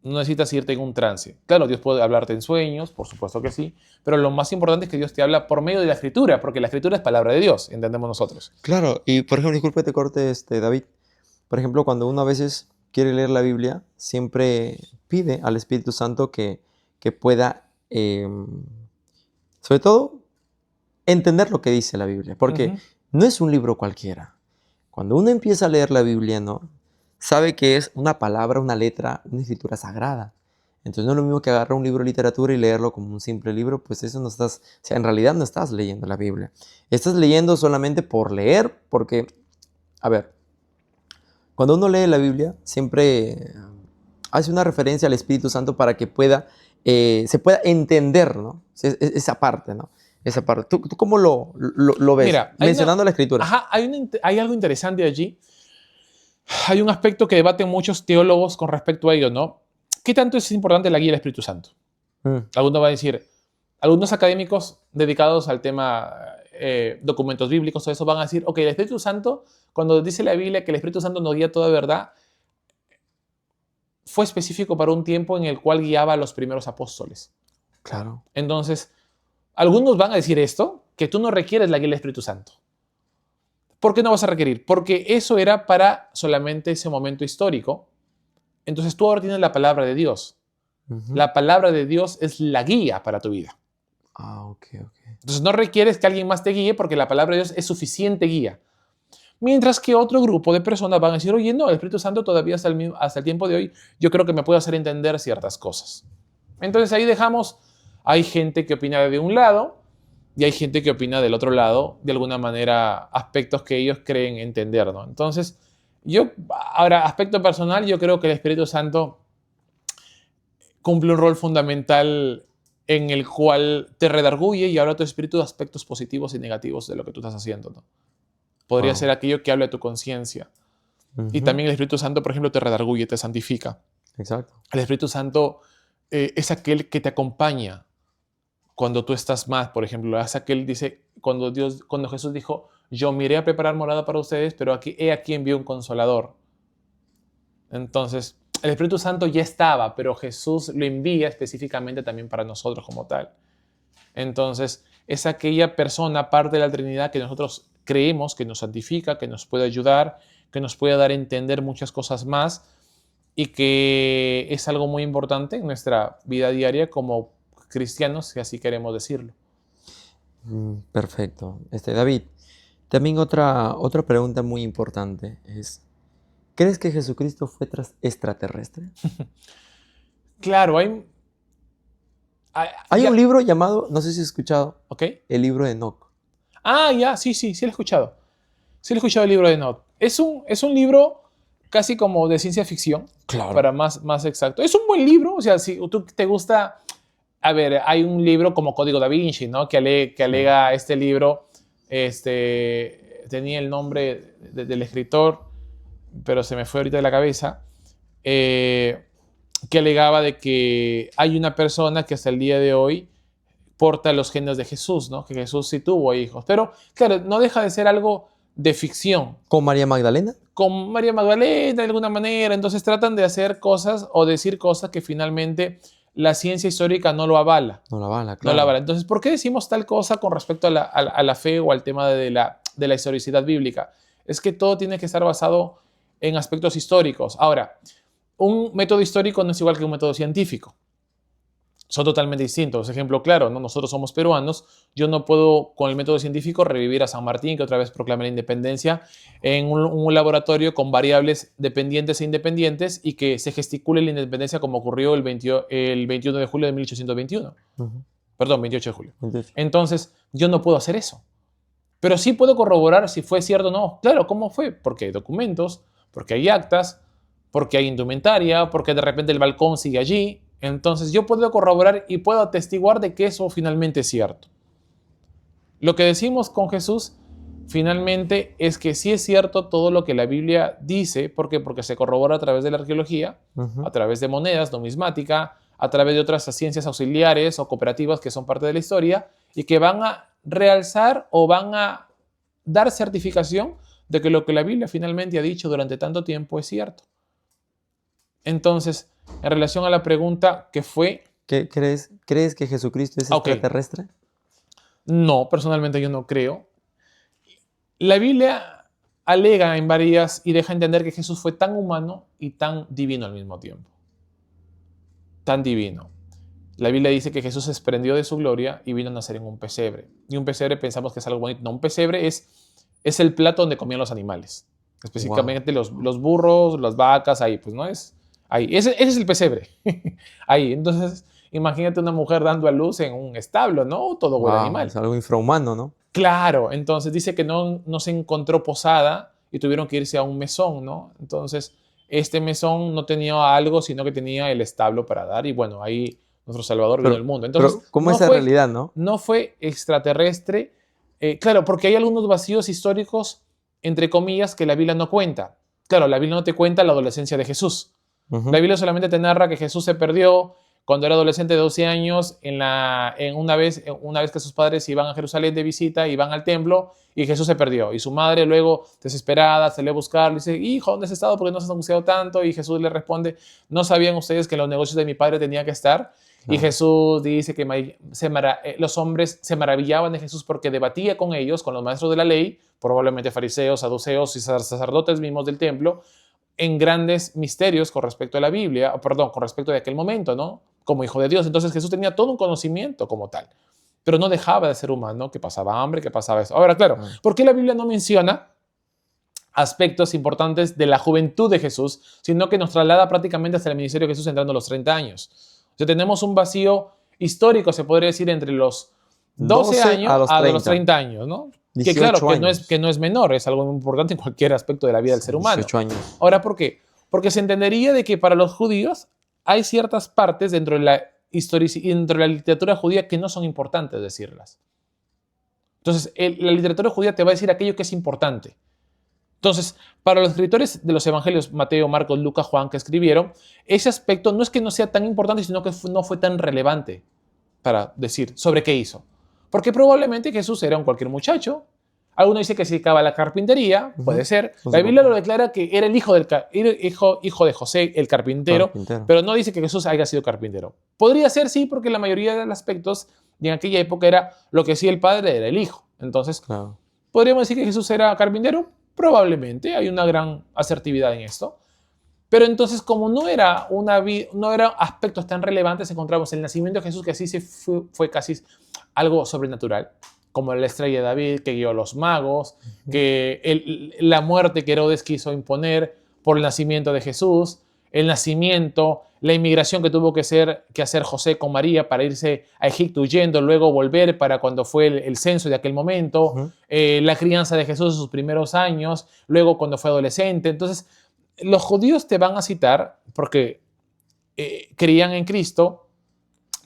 No necesitas irte en un trance. Claro, Dios puede hablarte en sueños, por supuesto que sí, pero lo más importante es que Dios te habla por medio de la escritura, porque la escritura es palabra de Dios, entendemos nosotros. Claro, y por ejemplo, disculpe que te corte, David. Por ejemplo, cuando uno a veces quiere leer la Biblia, siempre pide al Espíritu Santo que pueda, sobre todo, entender lo que dice la Biblia, porque no es un libro cualquiera. Cuando uno empieza a leer la Biblia, ¿no?, sabe que es una palabra, una letra, una escritura sagrada. Entonces no es lo mismo que agarrar un libro de literatura y leerlo como un simple libro, pues eso no estás, o sea, en realidad no estás leyendo la Biblia. Estás leyendo solamente por leer, porque, a ver, cuando uno lee la Biblia, siempre hace una referencia al Espíritu Santo para que se pueda entender, ¿no?, esa parte, ¿no? Esa parte. ¿Tú cómo lo ves? Mira, mencionando la escritura. Ajá, hay algo interesante allí. Hay un aspecto que debaten muchos teólogos con respecto a ello, ¿no? ¿Qué tanto es importante la guía del Espíritu Santo? Algunos van a decir, algunos académicos dedicados al tema documentos bíblicos, todo eso, van a decir, ok, el Espíritu Santo, cuando dice la Biblia que el Espíritu Santo nos guía toda verdad, fue específico para un tiempo en el cual guiaba a los primeros apóstoles. Claro. Entonces, algunos van a decir esto, que tú no requieres la guía del Espíritu Santo. ¿Por qué no vas a requerir? Porque eso era para solamente ese momento histórico. Entonces tú ahora tienes la palabra de Dios. La palabra de Dios es la guía para tu vida. Ok. Entonces no requieres que alguien más te guíe porque la palabra de Dios es suficiente guía. Mientras que otro grupo de personas van a decir, oye, no, el Espíritu Santo todavía hasta el tiempo de hoy, yo creo que me puede hacer entender ciertas cosas. Entonces ahí dejamos, hay gente que opina de un lado y hay gente que opina del otro lado, de alguna manera, aspectos que ellos creen entender, ¿no? Entonces, ahora, aspecto personal, yo creo que el Espíritu Santo cumple un rol fundamental en el cual te redarguye y habla a tu espíritu de aspectos positivos y negativos de lo que tú estás haciendo, ¿no? Podría ser aquello que habla de tu conciencia. Y también el Espíritu Santo, por ejemplo, te redarguye, te santifica. Exacto. El Espíritu Santo es aquel que te acompaña cuando tú estás mal, por ejemplo. Es aquel, dice, cuando Jesús dijo, yo miré a preparar morada para ustedes, pero he aquí envió un consolador. Entonces, el Espíritu Santo ya estaba, pero Jesús lo envía específicamente también para nosotros como tal. Entonces, es aquella persona, parte de la Trinidad, que nosotros creemos que nos santifica, que nos puede ayudar, que nos puede dar a entender muchas cosas más y que es algo muy importante en nuestra vida diaria como cristianos, si así queremos decirlo. Perfecto. David, también otra pregunta muy importante es, ¿crees que Jesucristo fue extraterrestre? Claro, hay un libro llamado, no sé si has escuchado, el libro de Enoch. Ah, ya, sí, lo he escuchado. Sí, lo he escuchado el libro de Enoch. Es un libro casi como de ciencia ficción, Claro. para más exacto. Es un buen libro, o sea, si tú te gusta... A ver, hay un libro como Código Da Vinci, ¿no? Que alega este libro, tenía el nombre del escritor, pero se me fue ahorita de la cabeza, que alegaba de que hay una persona que hasta el día de hoy porta los genes de Jesús, ¿no? Que Jesús sí tuvo hijos. Pero, claro, no deja de ser algo de ficción. ¿Con María Magdalena? Con María Magdalena, de alguna manera. Entonces tratan de hacer cosas o decir cosas que finalmente la ciencia histórica no lo avala. No la bala, No claro. la avala. Entonces, ¿por qué decimos tal cosa con respecto a la fe o al tema de la historicidad bíblica? Es que todo tiene que estar basado en aspectos históricos. Ahora, un método histórico no es igual que un método científico. Son totalmente distintos. Ejemplo claro, ¿no? Nosotros somos peruanos. Yo no puedo, con el método científico, revivir a San Martín, que otra vez proclama la independencia, en un laboratorio con variables dependientes e independientes y que se gesticule la independencia como ocurrió el 21 de julio de 1821. Perdón, 28 de julio. Entonces, Entonces, yo no puedo hacer eso. Pero sí puedo corroborar si fue cierto o no. Claro, ¿cómo fue? Porque hay documentos, porque hay actas, porque hay indumentaria, porque de repente el balcón sigue allí. Entonces yo puedo corroborar y puedo atestiguar de que eso finalmente es cierto. Lo que decimos con Jesús finalmente es que sí es cierto todo lo que la Biblia dice. ¿Por qué? Porque se corrobora a través de la arqueología, a través de monedas, numismática, a través de otras ciencias auxiliares o cooperativas que son parte de la historia y que van a realzar o van a dar certificación de que lo que la Biblia finalmente ha dicho durante tanto tiempo es cierto. Entonces, en relación a la pregunta que fue... ¿Crees que Jesucristo es extraterrestre? No, personalmente yo no creo. La Biblia alega en varias y deja entender que Jesús fue tan humano y tan divino al mismo tiempo. Tan divino. La Biblia dice que Jesús se desprendió de su gloria y vino a nacer en un pesebre. Y un pesebre pensamos que es algo bonito. No, un pesebre es el plato donde comían los animales. Específicamente los burros, las vacas, ahí, pues no es... Ahí, ese es el pesebre. Ahí, entonces, imagínate una mujer dando a luz en un establo, ¿no? Todo huele a animal. Es algo infrahumano, ¿no? Claro, entonces dice que no se encontró posada y tuvieron que irse a un mesón, ¿no? Entonces, este mesón no tenía algo, sino que tenía el establo para dar y bueno, ahí nuestro Salvador vino al mundo. Entonces, pero ¿cómo es la realidad, no? No fue extraterrestre, claro, porque hay algunos vacíos históricos, entre comillas, que la Biblia no cuenta. Claro, la Biblia no te cuenta la adolescencia de Jesús. La Biblia solamente te narra que Jesús se perdió cuando era adolescente de 12 años, una vez que sus padres iban a Jerusalén de visita, iban al templo y Jesús se perdió. Y su madre luego, desesperada, salió a buscarlo y dice, hijo, ¿dónde has estado? ¿Por qué no has anunciado tanto? Y Jesús le responde, ¿no sabían ustedes que en los negocios de mi padre tenía que estar? Y Jesús dice que los hombres se maravillaban de Jesús porque debatía con ellos, con los maestros de la ley, probablemente fariseos, saduceos y sacerdotes mismos del templo, en grandes misterios con respecto a la Biblia, con respecto de aquel momento, ¿no? Como hijo de Dios. Entonces Jesús tenía todo un conocimiento como tal, pero no dejaba de ser humano, que pasaba hambre, que pasaba eso. Ahora, claro, ¿por qué la Biblia no menciona aspectos importantes de la juventud de Jesús, sino que nos traslada prácticamente hasta el ministerio de Jesús entrando a los 30 años? O sea, tenemos un vacío histórico, se podría decir, entre los 12 años a los 30 años, ¿no? Que claro, que no es menor, es algo muy importante en cualquier aspecto de la vida del ser humano. 18 años. Ahora, ¿por qué? Porque se entendería de que para los judíos hay ciertas partes dentro de la literatura judía que no son importantes decirlas. Entonces, la literatura judía te va a decir aquello que es importante. Entonces, para los escritores de los evangelios, Mateo, Marcos, Lucas, Juan, que escribieron, ese aspecto no es que no sea tan importante, sino que no fue tan relevante para decir sobre qué hizo. Porque probablemente Jesús era un cualquier muchacho. Alguno dice que se dedicaba a la carpintería, puede ser. La Biblia lo declara que era el hijo de José, el carpintero, pero no dice que Jesús haya sido carpintero. Podría ser, sí, porque la mayoría de los aspectos en aquella época era lo que hacía el padre, era el hijo. Entonces, ¿podríamos decir que Jesús era carpintero? Probablemente, hay una gran asertividad en esto. Pero entonces, como no era aspectos tan relevantes, encontramos el nacimiento de Jesús, que así fue casi algo sobrenatural, como la estrella de David, que guió a los magos, que la muerte que Herodes quiso imponer por el nacimiento de Jesús, el nacimiento, la inmigración que tuvo que hacer José con María para irse a Egipto huyendo, luego volver para cuando fue el censo de aquel momento, la crianza de Jesús en sus primeros años, luego cuando fue adolescente. Entonces, los judíos te van a citar porque creían en Cristo,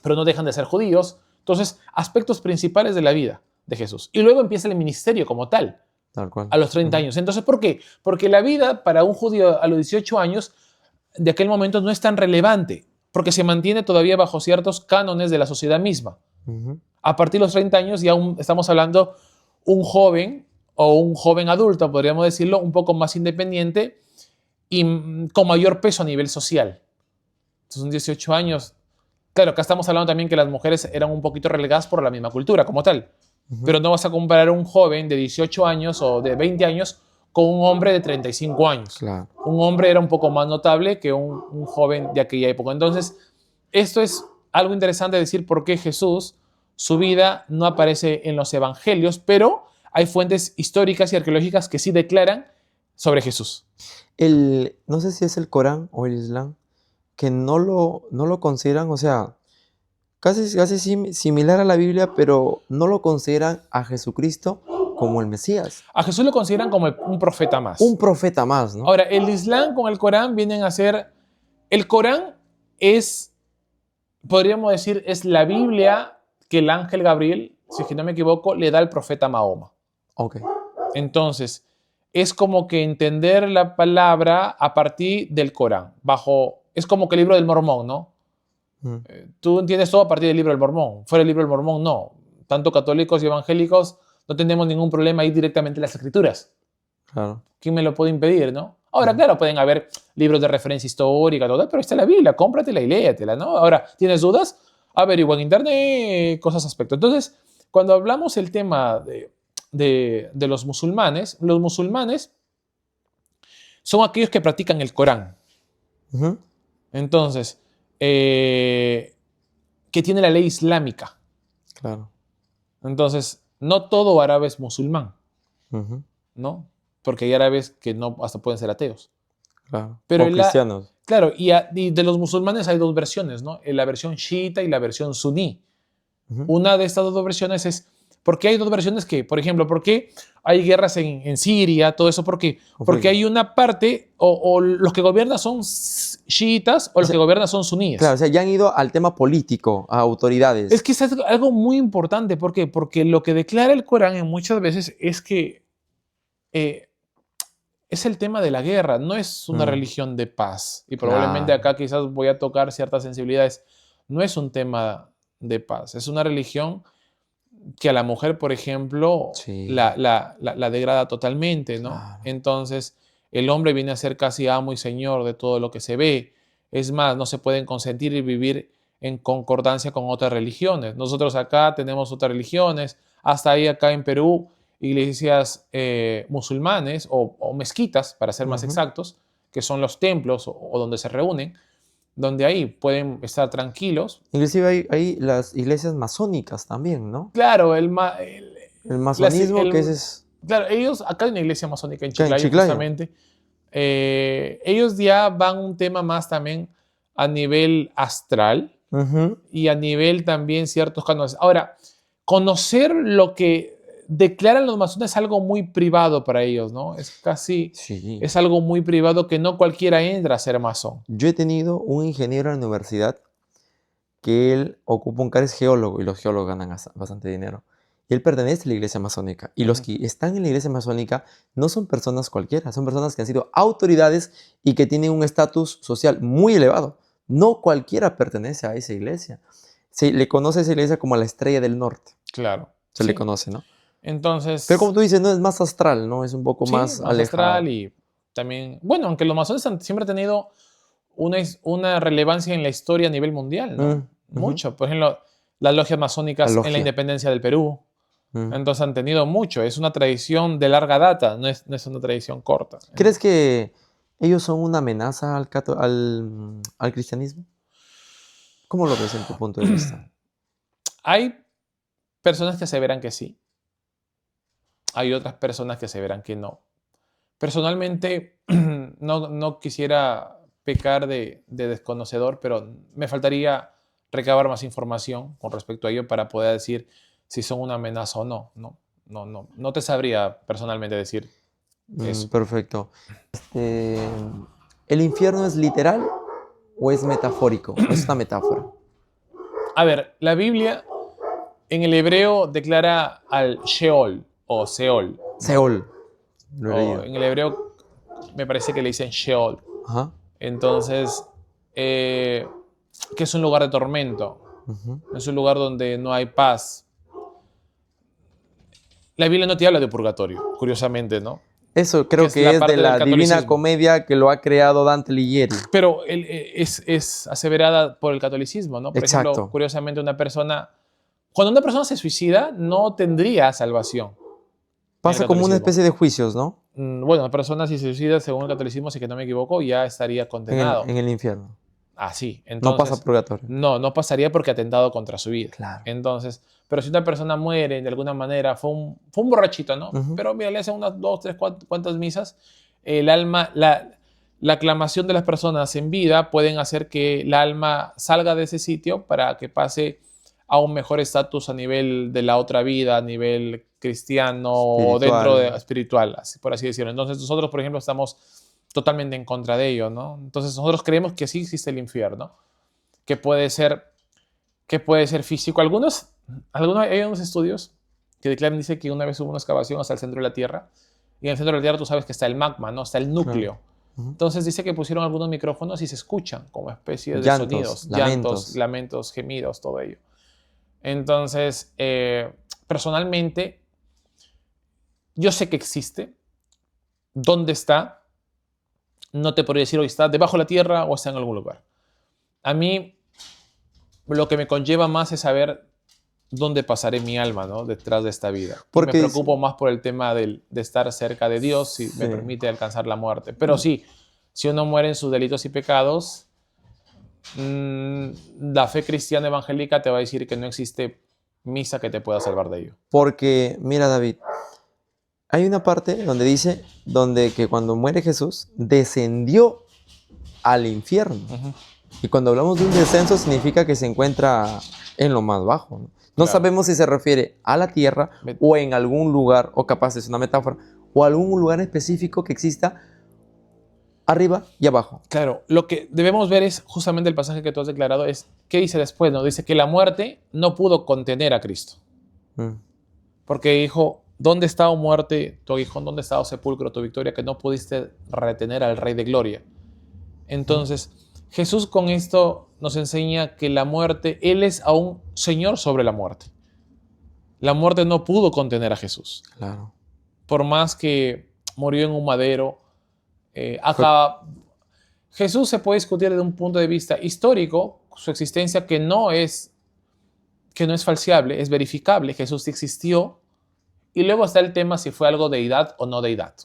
pero no dejan de ser judíos. Entonces, aspectos principales de la vida de Jesús. Y luego empieza el ministerio como tal, Tal cual. a los 30 años. Entonces, ¿por qué? Porque la vida para un judío a los 18 años de aquel momento no es tan relevante, porque se mantiene todavía bajo ciertos cánones de la sociedad misma. Ujú. A partir de los 30 años ya estamos hablando un joven o un joven adulto, podríamos decirlo, un poco más independiente y con mayor peso a nivel social. Entonces, son 18 años. Claro, acá estamos hablando también que las mujeres eran un poquito relegadas por la misma cultura como tal. Ujú. Pero no vas a comparar a un joven de 18 años o de 20 años con un hombre de 35 años. Claro. Un hombre era un poco más notable que un joven de aquella época. Entonces, esto es algo interesante decir por qué Jesús, su vida no aparece en los evangelios, pero hay fuentes históricas y arqueológicas que sí declaran sobre Jesús. No sé si es el Corán o el Islam, que no lo consideran, o sea, casi similar a la Biblia, pero no lo consideran a Jesucristo como el Mesías. A Jesús lo consideran como un profeta más. Un profeta más, ¿no? Ahora, el Islam con el Corán vienen a ser... El Corán es, podríamos decir, es la Biblia que el ángel Gabriel, si es que no me equivoco, le da al profeta Mahoma. Ok. Entonces, es como que entender la palabra a partir del Corán. Es como que el libro del Mormón, ¿no? Mm. Tú entiendes todo a partir del libro del Mormón. Fuera del libro del Mormón, no. Tanto católicos y evangélicos no tenemos ningún problema ahí directamente en las escrituras. Claro. ¿Quién me lo puede impedir, no? Ahora, claro, pueden haber libros de referencia histórica, todo, pero está la Biblia, cómpratela y léetela, ¿no? Ahora, ¿tienes dudas? Averigua en internet, cosas aspecto. Entonces, cuando hablamos el tema de los musulmanes son aquellos que practican el Corán. Ujú. Entonces, que tiene la ley islámica. Claro. Entonces, no todo árabe es musulmán, Ujú. ¿no? Porque hay árabes que no, hasta pueden ser ateos. Claro. Pero O cristianos. claro, y de los musulmanes hay dos versiones, ¿no? La versión chiita y la versión suní. Ujú. Una de estas dos versiones es, ¿por qué hay dos versiones que, por ejemplo, por qué hay guerras en Siria, todo eso? ¿Por qué? Porque hay una parte, o los que gobiernan son chiitas o los que gobiernan son suníes. Claro, o sea, ya han ido al tema político, a autoridades. Es que es algo muy importante. ¿Por qué? Porque lo que declara el Corán en muchas veces es que es el tema de la guerra, no es una religión de paz. Y probablemente Claro. acá quizás voy a tocar ciertas sensibilidades. No es un tema de paz, es una religión que a la mujer, por ejemplo, Sí. la degrada totalmente, ¿no? Claro. Entonces, el hombre viene a ser casi amo y señor de todo lo que se ve. Es más, no se pueden consentir y vivir en concordancia con otras religiones. Nosotros acá tenemos otras religiones, hasta ahí acá en Perú, iglesias musulmanes o mezquitas, para ser más Ujú. exactos, que son los templos o donde se reúnen, donde ahí pueden estar tranquilos. Inclusive hay las iglesias masónicas también, ¿no? Claro, El masonismo, que ese es claro, ellos, acá hay una iglesia masónica en acá en Chiclayo, Chiclayo. justamente. Ellos ya van un tema más también a nivel astral Ujú. y a nivel también ciertos cánones. Ahora, conocer lo que declaran los masones es algo muy privado para ellos, ¿no? Sí. Es algo muy privado que no cualquiera entra a ser masón. Yo he tenido un ingeniero en la universidad que él ocupa un cargo, es geólogo, y los geólogos ganan bastante dinero. Y él pertenece a la iglesia masónica. Y los que están en la iglesia masónica no son personas cualquiera, son personas que han sido autoridades y que tienen un estatus social muy elevado. No cualquiera pertenece a esa iglesia. Se le conoce a esa iglesia como la Estrella del Norte. Claro. Se le Sí. conoce, ¿no? Entonces, Pero como tú dices, no es más astral, ¿no? Es un poco sí, más más alejado. astral y también, bueno, aunque los masones siempre han tenido una relevancia en la historia a nivel mundial, ¿no? Ujú. Mucho. Por ejemplo, las logias masónicas La en la logia. independencia del Perú. Ujú. Entonces han tenido mucho. Es una tradición de larga data, no es una tradición corta. ¿Crees que ellos son una amenaza al cristianismo? ¿Cómo lo ves en tu punto de vista? Hay personas que aseveran que sí. Hay otras personas que aseveran que no. Personalmente, no quisiera pecar de desconocedor, pero me faltaría recabar más información con respecto a ello para poder decir si son una amenaza o no. No te sabría personalmente decir eso. Perfecto. ¿El infierno es literal o es metafórico? Es una metáfora. A ver, la Biblia en el hebreo declara al Sheol o Seol. Seol. Lo he O leído. en el hebreo me parece que le dicen Sheol. Ajá. Entonces, que es un lugar de tormento. Ujú. Es un lugar donde no hay paz. La Biblia no te habla de purgatorio, curiosamente, ¿no? Eso creo es que la es parte de del la Divina catolicismo. Comedia que lo ha creado Dante Alighieri. Pero es aseverada por el catolicismo, ¿no? Por ejemplo, Exacto. curiosamente, cuando una persona se suicida, no tendría salvación. En el Pasa como una catolicismo. especie de juicios, ¿no? Bueno, una persona si se suicida, según el catolicismo, si que no me equivoco, ya estaría condenado. En el infierno. Así, No pasa entonces, purgatorio. no pasaría porque ha atentado contra su vida. Claro. Entonces, pero si una persona muere de alguna manera, fue un borrachito, ¿no? Ujú. Pero mira, le hacen unas 2, 3, cuantas misas, el alma, la aclamación de las personas en vida pueden hacer que el alma salga de ese sitio para que pase a un mejor estatus a nivel de la otra vida, a nivel cristiano o dentro de espiritual, así, por así decirlo. Entonces nosotros, por ejemplo, estamos totalmente en contra de ello, ¿no? Entonces nosotros creemos que sí existe el infierno, que puede ser físico. Hay unos estudios que declaran, dice que una vez hubo una excavación hasta el centro de la Tierra, y en el centro de la Tierra tú sabes que está el magma, ¿no? Está el núcleo. Claro. Ujú. Entonces dice que pusieron algunos micrófonos y se escuchan como especies de Llantos, sonidos, lamentos. llantos, lamentos, gemidos, todo ello. Entonces, personalmente, yo sé que existe. ¿Dónde está? No te podría decir hoy está debajo de la tierra o está en algún lugar. A mí lo que me conlleva más es saber dónde pasaré mi alma, ¿no? Detrás de esta vida. Porque me preocupo más por el tema de estar cerca de Dios, si sí. me permite alcanzar la muerte. Pero sí, si uno muere en sus delitos y pecados, la fe cristiana evangélica te va a decir que no existe misa que te pueda salvar de ello. Porque, mira, David, hay una parte donde dice que cuando muere Jesús, descendió al infierno. Ujú. Y cuando hablamos de un descenso, significa que se encuentra en lo más bajo, ¿no? No Claro. sabemos si se refiere a la tierra o en algún lugar, o capaz es una metáfora, o algún lugar específico que exista arriba y abajo. Claro, lo que debemos ver es justamente el pasaje que tú has declarado, es ¿qué dice después? ¿No? Dice que la muerte no pudo contener a Cristo. Porque dijo, ¿dónde está, oh muerte, tu aguijón? ¿Dónde está, oh sepulcro, tu victoria? Que no pudiste retener al Rey de Gloria. Entonces, Jesús con esto nos enseña que la muerte, Él es aún Señor sobre la muerte. La muerte no pudo contener a Jesús. Claro. Por más que murió en un madero, Jesús se puede discutir desde un punto de vista histórico, su existencia que no es falseable, es verificable. Jesús sí existió. Y luego está el tema si fue algo deidad o no deidad.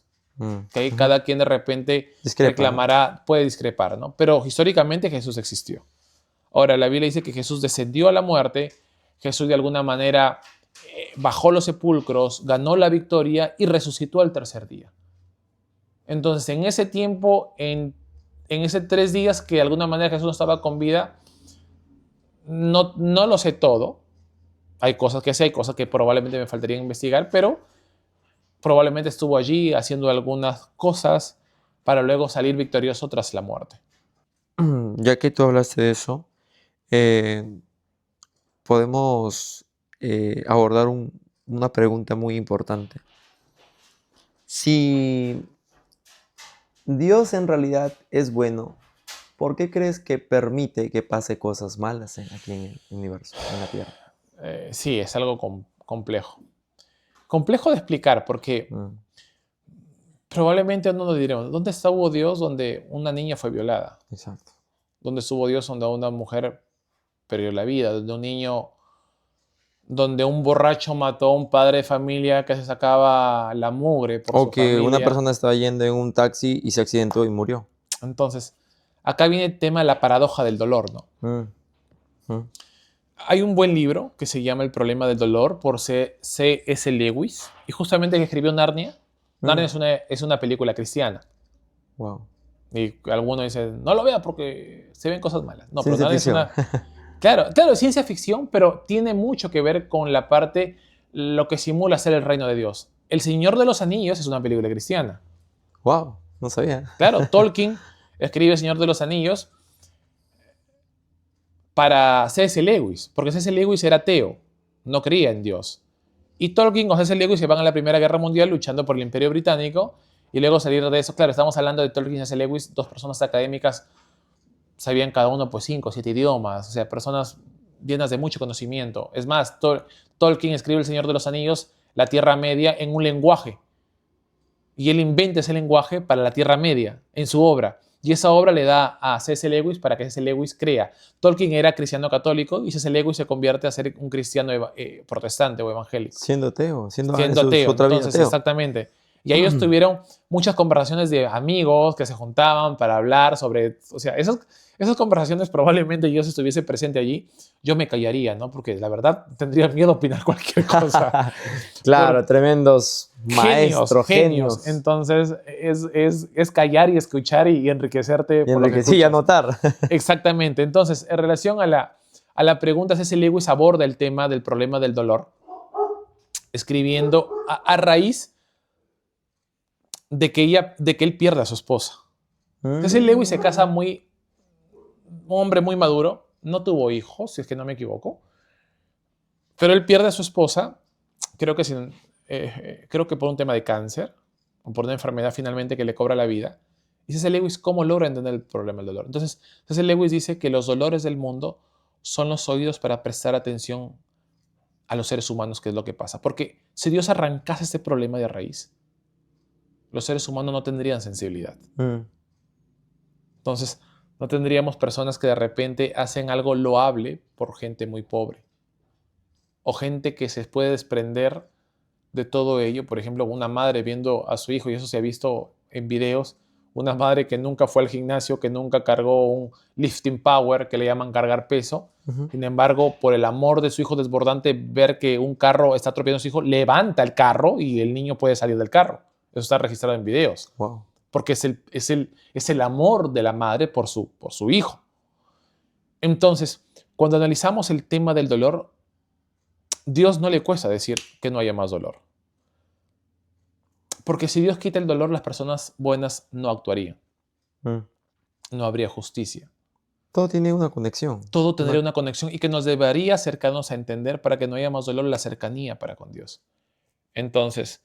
¿Okay? Cada quien de repente reclamará, ¿no? Puede discrepar, ¿no? Pero históricamente Jesús existió. Ahora, la Biblia dice que Jesús descendió a la muerte, Jesús de alguna manera bajó los sepulcros, ganó la victoria y resucitó al tercer día. Entonces, en ese tiempo, en esos 3 días que de alguna manera Jesús no estaba con vida, no lo sé todo. Hay cosas que sé, hay cosas que probablemente me faltaría investigar, pero probablemente estuvo allí haciendo algunas cosas para luego salir victorioso tras la muerte. Ya que tú hablaste de eso, podemos abordar una pregunta muy importante. Si Dios en realidad es bueno, ¿por qué crees que permite que pase cosas malas aquí en el universo, en la Tierra? Sí, es algo complejo. Complejo de explicar porque probablemente no nos diremos, ¿dónde estuvo Dios donde una niña fue violada? Exacto. ¿Dónde estuvo Dios donde una mujer perdió la vida? ¿Donde un niño, donde un borracho mató a un padre de familia que se sacaba la mugre por su familia? O que una persona estaba yendo en un taxi y se accidentó y murió. Entonces, acá viene el tema de la paradoja del dolor, ¿no? Hay un buen libro que se llama El problema del dolor por C.S. Lewis, y justamente que escribió Narnia. Narnia es una película cristiana. Wow. Y algunos dicen, no lo vea porque se ven cosas malas. No, Ciencia pero Narnia ficción. es una... Claro, ciencia ficción, pero tiene mucho que ver con la parte, lo que simula ser el reino de Dios. El Señor de los Anillos es una película cristiana. Wow, no sabía. Claro, Tolkien escribe El Señor de los Anillos para C.S. Lewis, porque C.S. Lewis era ateo, no creía en Dios. Y Tolkien con C.S. Lewis se van a la Primera Guerra Mundial luchando por el Imperio Británico y luego salir de eso. Claro, estamos hablando de Tolkien y C.S. Lewis, dos personas académicas, sabían cada uno pues 5 o 7 idiomas, o sea, personas llenas de mucho conocimiento. Es más, Tolkien escribe El Señor de los Anillos, la Tierra Media, en un lenguaje. Y él inventa ese lenguaje para la Tierra Media, en su obra. Y esa obra le da a C.S. Lewis para que C.S. Lewis crea. Tolkien era cristiano católico y C.S. Lewis se convierte a ser un cristiano protestante o evangélico. Siendo ateo, siendo Ateo. otra vida Entonces, ateo. exactamente. Y ellos tuvieron muchas conversaciones de amigos que se juntaban para hablar sobre... O sea, esas conversaciones probablemente yo si estuviese presente allí, yo me callaría, ¿no? Porque la verdad tendría miedo a opinar cualquier cosa. Claro, tremendos maestros, genios. Entonces, es callar y escuchar y enriquecerte Y por lo que sí, escuchas. anotar. Exactamente. Entonces, en relación a la pregunta, C.S. Lewis aborda el tema del problema del dolor, escribiendo a raíz de que él pierde a su esposa. C.S. Lewis se casa un hombre muy maduro, no tuvo hijos, si es que no me equivoco, pero él pierde a su esposa, creo que por un tema de cáncer, o por una enfermedad finalmente que le cobra la vida. Y C.S. Lewis, ¿cómo logra entender el problema del dolor? Entonces, C.S. Lewis dice que los dolores del mundo son los oídos para prestar atención a los seres humanos, que es lo que pasa. Porque si Dios arrancase este problema de raíz, los seres humanos no tendrían sensibilidad. Entonces, no tendríamos personas que de repente hacen algo loable por gente muy pobre. O gente que se puede desprender de todo ello. Por ejemplo, una madre viendo a su hijo, y eso se ha visto en videos, una madre que nunca fue al gimnasio, que nunca cargó un lifting power, que le llaman cargar peso. Sin embargo, por el amor de su hijo desbordante, ver que un carro está atropellando a su hijo, levanta el carro y el niño puede salir del carro. Eso está registrado en videos. Wow. Porque es el amor de la madre por su hijo. Entonces, cuando analizamos el tema del dolor, Dios no le cuesta decir que no haya más dolor. Porque si Dios quita el dolor, las personas buenas no actuarían. No habría justicia. Todo tiene una conexión. Todo tendría una conexión y que nos debería acercarnos a entender para que no haya más dolor, la cercanía para con Dios. Entonces,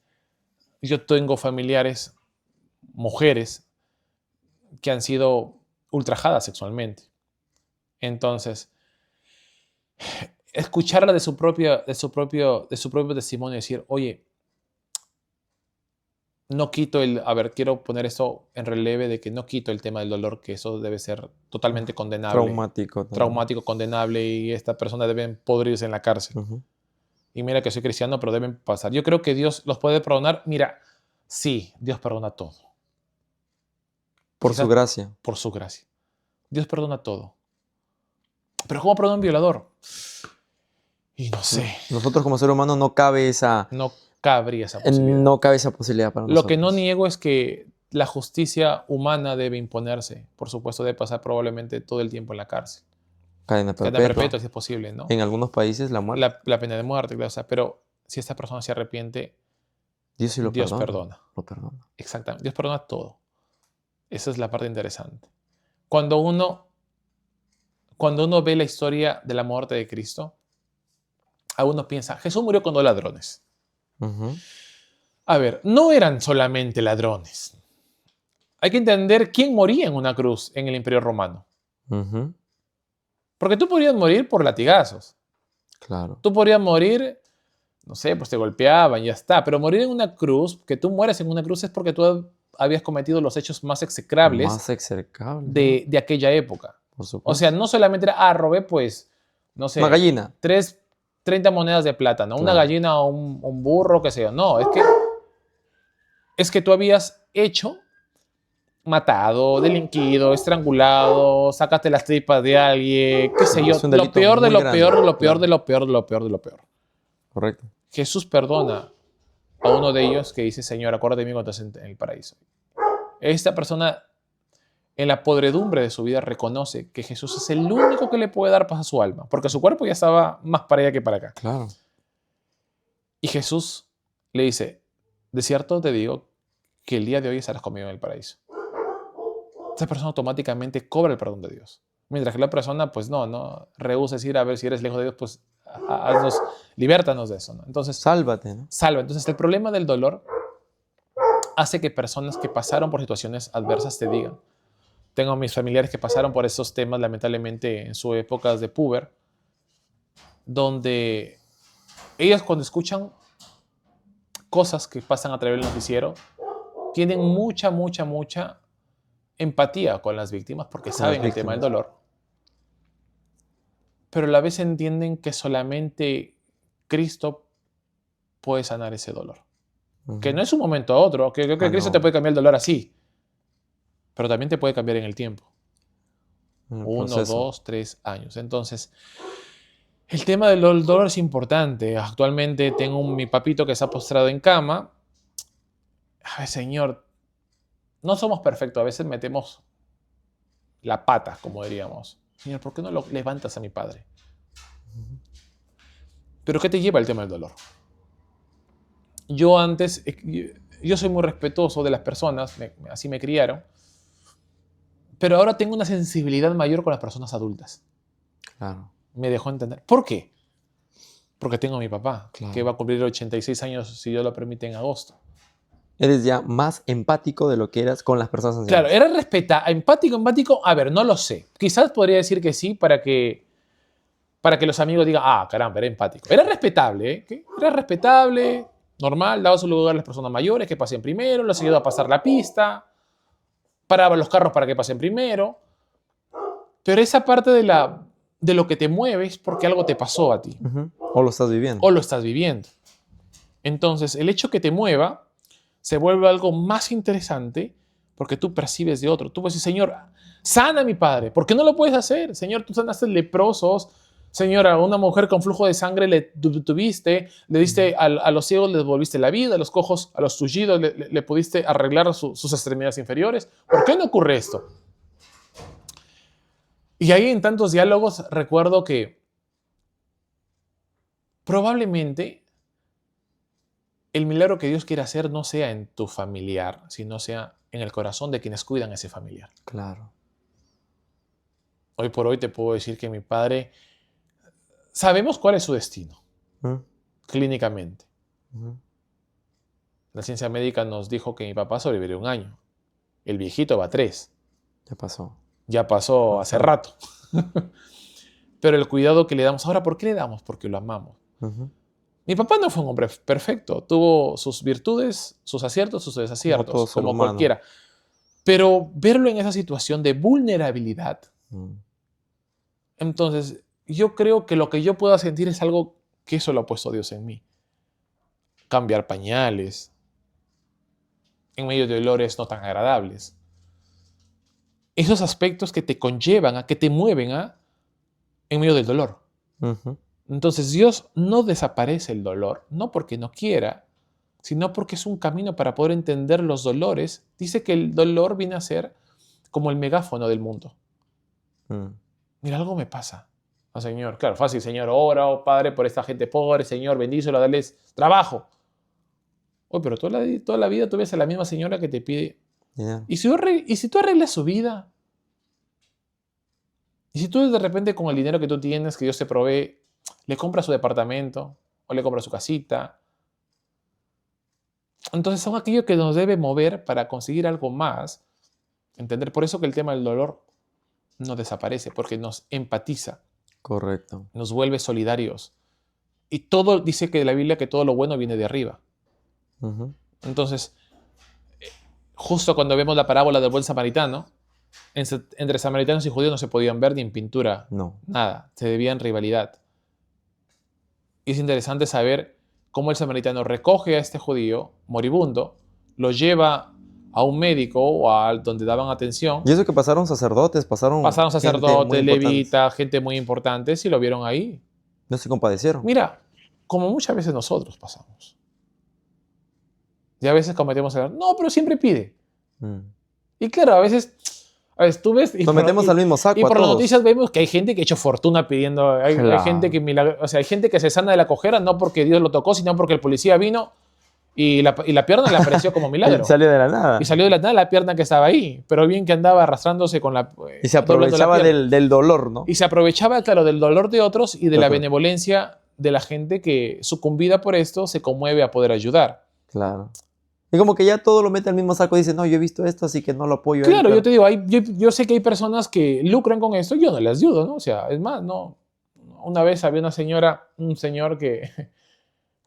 yo tengo familiares, mujeres, que han sido ultrajadas sexualmente. Entonces, escucharla de su propio testimonio y decir, oye, no quito quiero poner esto en relieve de que no quito el tema del dolor, que eso debe ser totalmente condenable. Traumático, condenable, y esta persona deben podrirse en la cárcel. Y mira que soy cristiano, pero deben pasar. Yo creo que Dios los puede perdonar. Mira, sí, Dios perdona todo. Por su gracia. Por su gracia. Dios perdona todo. Pero ¿cómo perdona un violador? Y no sé. Nosotros como ser humano no cabe esa... No cabría esa posibilidad. No cabe esa posibilidad para nosotros. Lo que no niego es que la justicia humana debe imponerse. Por supuesto, debe pasar probablemente todo el tiempo en la cárcel. Cadena perpetua. Cadena perpetua, si es posible, ¿no? En algunos países la muerte. La pena de muerte, claro. O sea, pero si esta persona se arrepiente, Dios sí Dios perdona. Lo perdona. Exactamente. Dios perdona todo. Esa es la parte interesante. Cuando uno ve la historia de la muerte de Cristo, a uno piensa, Jesús murió con 2 ladrones. A ver, no eran solamente ladrones. Hay que entender quién moría en una cruz en el Imperio Romano. Porque tú podrías morir por latigazos. Claro. Tú podrías morir, no sé, pues te golpeaban y ya está. Pero morir en una cruz, que tú mueres en una cruz, es porque tú habías cometido los hechos más execrables de aquella época. Por supuesto. O sea, no solamente era, robé pues, no sé, una gallina. 30 monedas de plata, ¿no? Claro. Una gallina o un burro, qué sé yo. No, es que tú habías matado, delinquido, estrangulado, sacaste las tripas de alguien, qué sé yo. Lo peor de lo peor, de lo peor, de lo peor, de lo peor, de lo peor. Correcto. Jesús perdona a uno de ellos que dice, Señor, acuérdate de mí cuando estés en el paraíso. Esta persona, en la podredumbre de su vida, reconoce que Jesús es el único que le puede dar paz a su alma, porque su cuerpo ya estaba más para allá que para acá. Claro. Y Jesús le dice, de cierto te digo que el día de hoy estarás conmigo en el paraíso. esa persona automáticamente cobra el perdón de Dios. Mientras que la persona, pues no rehúsa decir, a ver, si eres lejos de Dios, pues libértanos de eso, ¿no? Entonces, Sálvate, ¿no? salva. Entonces, el problema del dolor hace que personas que pasaron por situaciones adversas te digan. Tengo a mis familiares que pasaron por esos temas, lamentablemente, en sus épocas de puber, donde ellas cuando escuchan cosas que pasan a través del noticiero, tienen mucha empatía con las víctimas porque saben el tema del dolor. Pero a la vez entienden que solamente Cristo puede sanar ese dolor. Que no es un momento a otro, que Cristo te puede cambiar el dolor así, pero también te puede cambiar en el tiempo. 1, 2, 3 años. Entonces, el tema del dolor es importante. Actualmente tengo mi papito que se ha postrado en cama. Ay, Señor, no somos perfectos. A veces metemos la pata, como diríamos. Señor, ¿por qué no lo levantas a mi padre? ¿Pero qué te lleva el tema del dolor? Yo soy muy respetuoso de las personas, así me criaron, pero ahora tengo una sensibilidad mayor con las personas adultas. Claro. Me dejó entender. ¿Por qué? Porque tengo a mi papá, Claro. que va a cumplir 86 años, si Dios lo permite, en agosto. Eres ya más empático de lo que eras con las personas ancianas. Claro, era empático, a ver, no lo sé. Quizás podría decir que sí para que los amigos digan, caramba, era empático. Era respetable, ¿eh? Era respetable, normal, daba su lugar a las personas mayores que pasen primero, los ayudaba a pasar la pista, paraba los carros para que pasen primero. Pero esa parte de lo que te mueves porque algo te pasó a ti. O lo estás viviendo. O lo estás viviendo. Entonces, el hecho que te mueva se vuelve algo más interesante porque tú percibes de otro. Tú puedes decir, Señor, sana a mi padre. ¿Por qué no lo puedes hacer? Señor, tú sanaste leprosos. Señor, a una mujer con flujo de sangre le tuviste, le diste a los ciegos, les devolviste la vida, a los cojos, a los tullidos, le pudiste arreglar sus extremidades inferiores. ¿Por qué no ocurre esto? Y ahí en tantos diálogos recuerdo que probablemente el milagro que Dios quiere hacer no sea en tu familiar, sino sea en el corazón de quienes cuidan a ese familiar. Claro. Hoy por hoy te puedo decir que mi padre, sabemos cuál es su destino, clínicamente. La ciencia médica nos dijo que mi papá sobreviviría 1 año. El viejito va a 3. Ya pasó. Ya pasó hace rato. Pero el cuidado que le damos ahora, ¿por qué le damos? Porque lo amamos. Mi papá no fue un hombre perfecto. Tuvo sus virtudes, sus aciertos, sus desaciertos, como cualquiera. Pero verlo en esa situación de vulnerabilidad, entonces yo creo que lo que yo pueda sentir es algo que eso lo ha puesto Dios en mí. Cambiar pañales en medio de olores no tan agradables. Esos aspectos que te conllevan, que te mueven en medio del dolor. Entonces Dios no desaparece el dolor, no porque no quiera, sino porque es un camino para poder entender los dolores. Dice que el dolor viene a ser como el megáfono del mundo. Mira, algo me pasa. Señor, claro, fácil, Señor, ora, Padre, por esta gente pobre, Señor, bendícelo, dales trabajo. Pero toda la vida tú ves a la misma señora que te pide. ¿Y si tú arreglas su vida? ¿Y si tú de repente con el dinero que tú tienes, que Dios te provee, le compras su departamento o le compras su casita? Entonces son aquellos que nos debe mover para conseguir algo más. Entender por eso que el tema del dolor no desaparece, porque nos empatiza. Correcto. Nos vuelve solidarios. Y todo dice que la Biblia que todo lo bueno viene de arriba. Entonces, justo cuando vemos la parábola del buen samaritano, entre samaritanos y judíos no se podían ver ni en pintura. No. Nada. Se debían rivalidad. Y es interesante saber cómo el samaritano recoge a este judío moribundo, lo lleva a un médico o a donde daban atención. Y eso que pasaron sacerdotes, pasaron sacerdotes, levitas, gente muy importante, si lo vieron ahí. No se compadecieron. Mira, como muchas veces nosotros pasamos. Y a veces cometemos el error. No, pero siempre pide. Y claro, a veces tú ves... Nos metemos al mismo saco. Y por las noticias vemos que hay gente que ha hecho fortuna pidiendo... Hay gente que se sana de la cojera no porque Dios lo tocó, sino porque el policía vino Y la pierna le apareció como milagro. Salió de la nada. Y salió de la nada la pierna que estaba ahí. Pero bien que andaba arrastrándose con la... Y se doblando la aprovechaba pierna. del dolor, ¿no? Y se aprovechaba, claro, del dolor de otros y de la Total. benevolencia de la gente que, sucumbida por esto, se conmueve a poder ayudar. Claro. Y como que ya todo lo mete al mismo saco y dice, no, yo he visto esto, así que no lo apoyo a él. Claro, yo te digo, yo sé que hay personas que lucran con esto, yo no les ayudo, ¿no? O sea, es más, no. Una vez había un señor que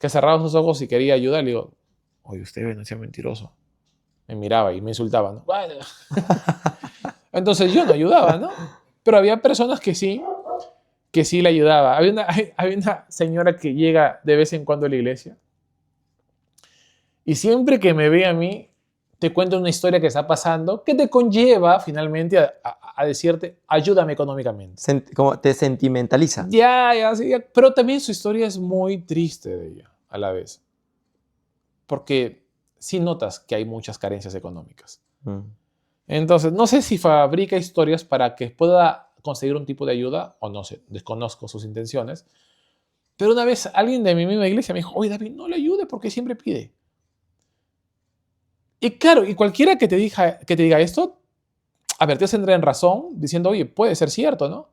cerraba sus ojos y quería ayudar. Le digo, oye, usted no sea mentiroso. Me miraba y me insultaba, ¿no? Entonces yo no ayudaba, ¿no? Pero había personas que sí le ayudaba. Había una señora que llega de vez en cuando a la iglesia y siempre que me ve a mí, te cuenta una historia que está pasando que te conlleva finalmente a decirte, ayúdame económicamente. Como te sentimentaliza. Ya, sí, ya. Pero también su historia es muy triste de ella a la vez. Porque sí notas que hay muchas carencias económicas. Mm. Entonces, no sé si fabrica historias para que pueda conseguir un tipo de ayuda, o no sé, desconozco sus intenciones. Pero una vez alguien de mi misma iglesia me dijo, oye David, no le ayude porque siempre pide. Y claro, y cualquiera que te diga esto, a ver, te tendrá en razón, diciendo, oye, puede ser cierto, ¿no?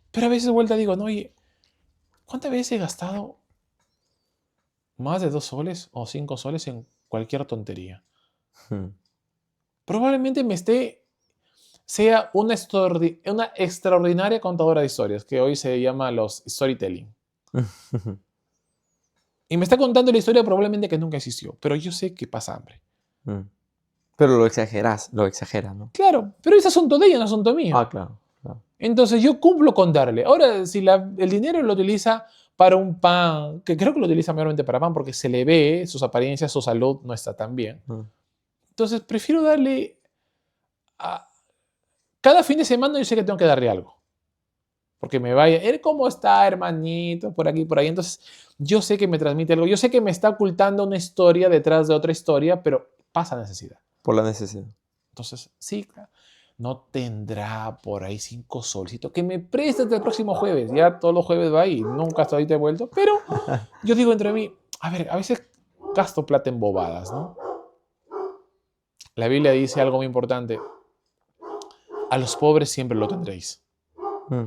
Pero a veces vuelta digo, no, oye, ¿cuántas veces he gastado más de 2 soles o 5 soles en cualquier tontería? Mm. Probablemente sea una extraordinaria contadora de historias, que hoy se llama los storytelling. Y me está contando la historia probablemente que nunca existió, pero yo sé que pasa hambre. Mm. Pero lo exageras, ¿no? Claro, pero es asunto de ella, no es asunto mío. Ah, claro. Entonces yo cumplo con darle. Ahora, si el dinero lo utiliza para un pan, que creo que lo utiliza mayormente para pan porque se le ve, sus apariencias, su salud no está tan bien. Mm. Entonces prefiero darle cada fin de semana yo sé que tengo que darle algo. Porque me vaya, ¿cómo está, hermanito? Por aquí, por ahí. Entonces, yo sé que me transmite algo. Yo sé que me está ocultando una historia detrás de otra historia, pero pasa necesidad. Por la necesidad. Entonces, sí, claro. No tendrá por ahí 5 solcitos. Que me prestes el próximo jueves. Ya todos los jueves va y nunca hasta ahorita he vuelto. Pero yo digo entre mí, a ver, a veces gasto plata en bobadas, ¿no? La Biblia dice algo muy importante. A los pobres siempre lo tendréis. Mm.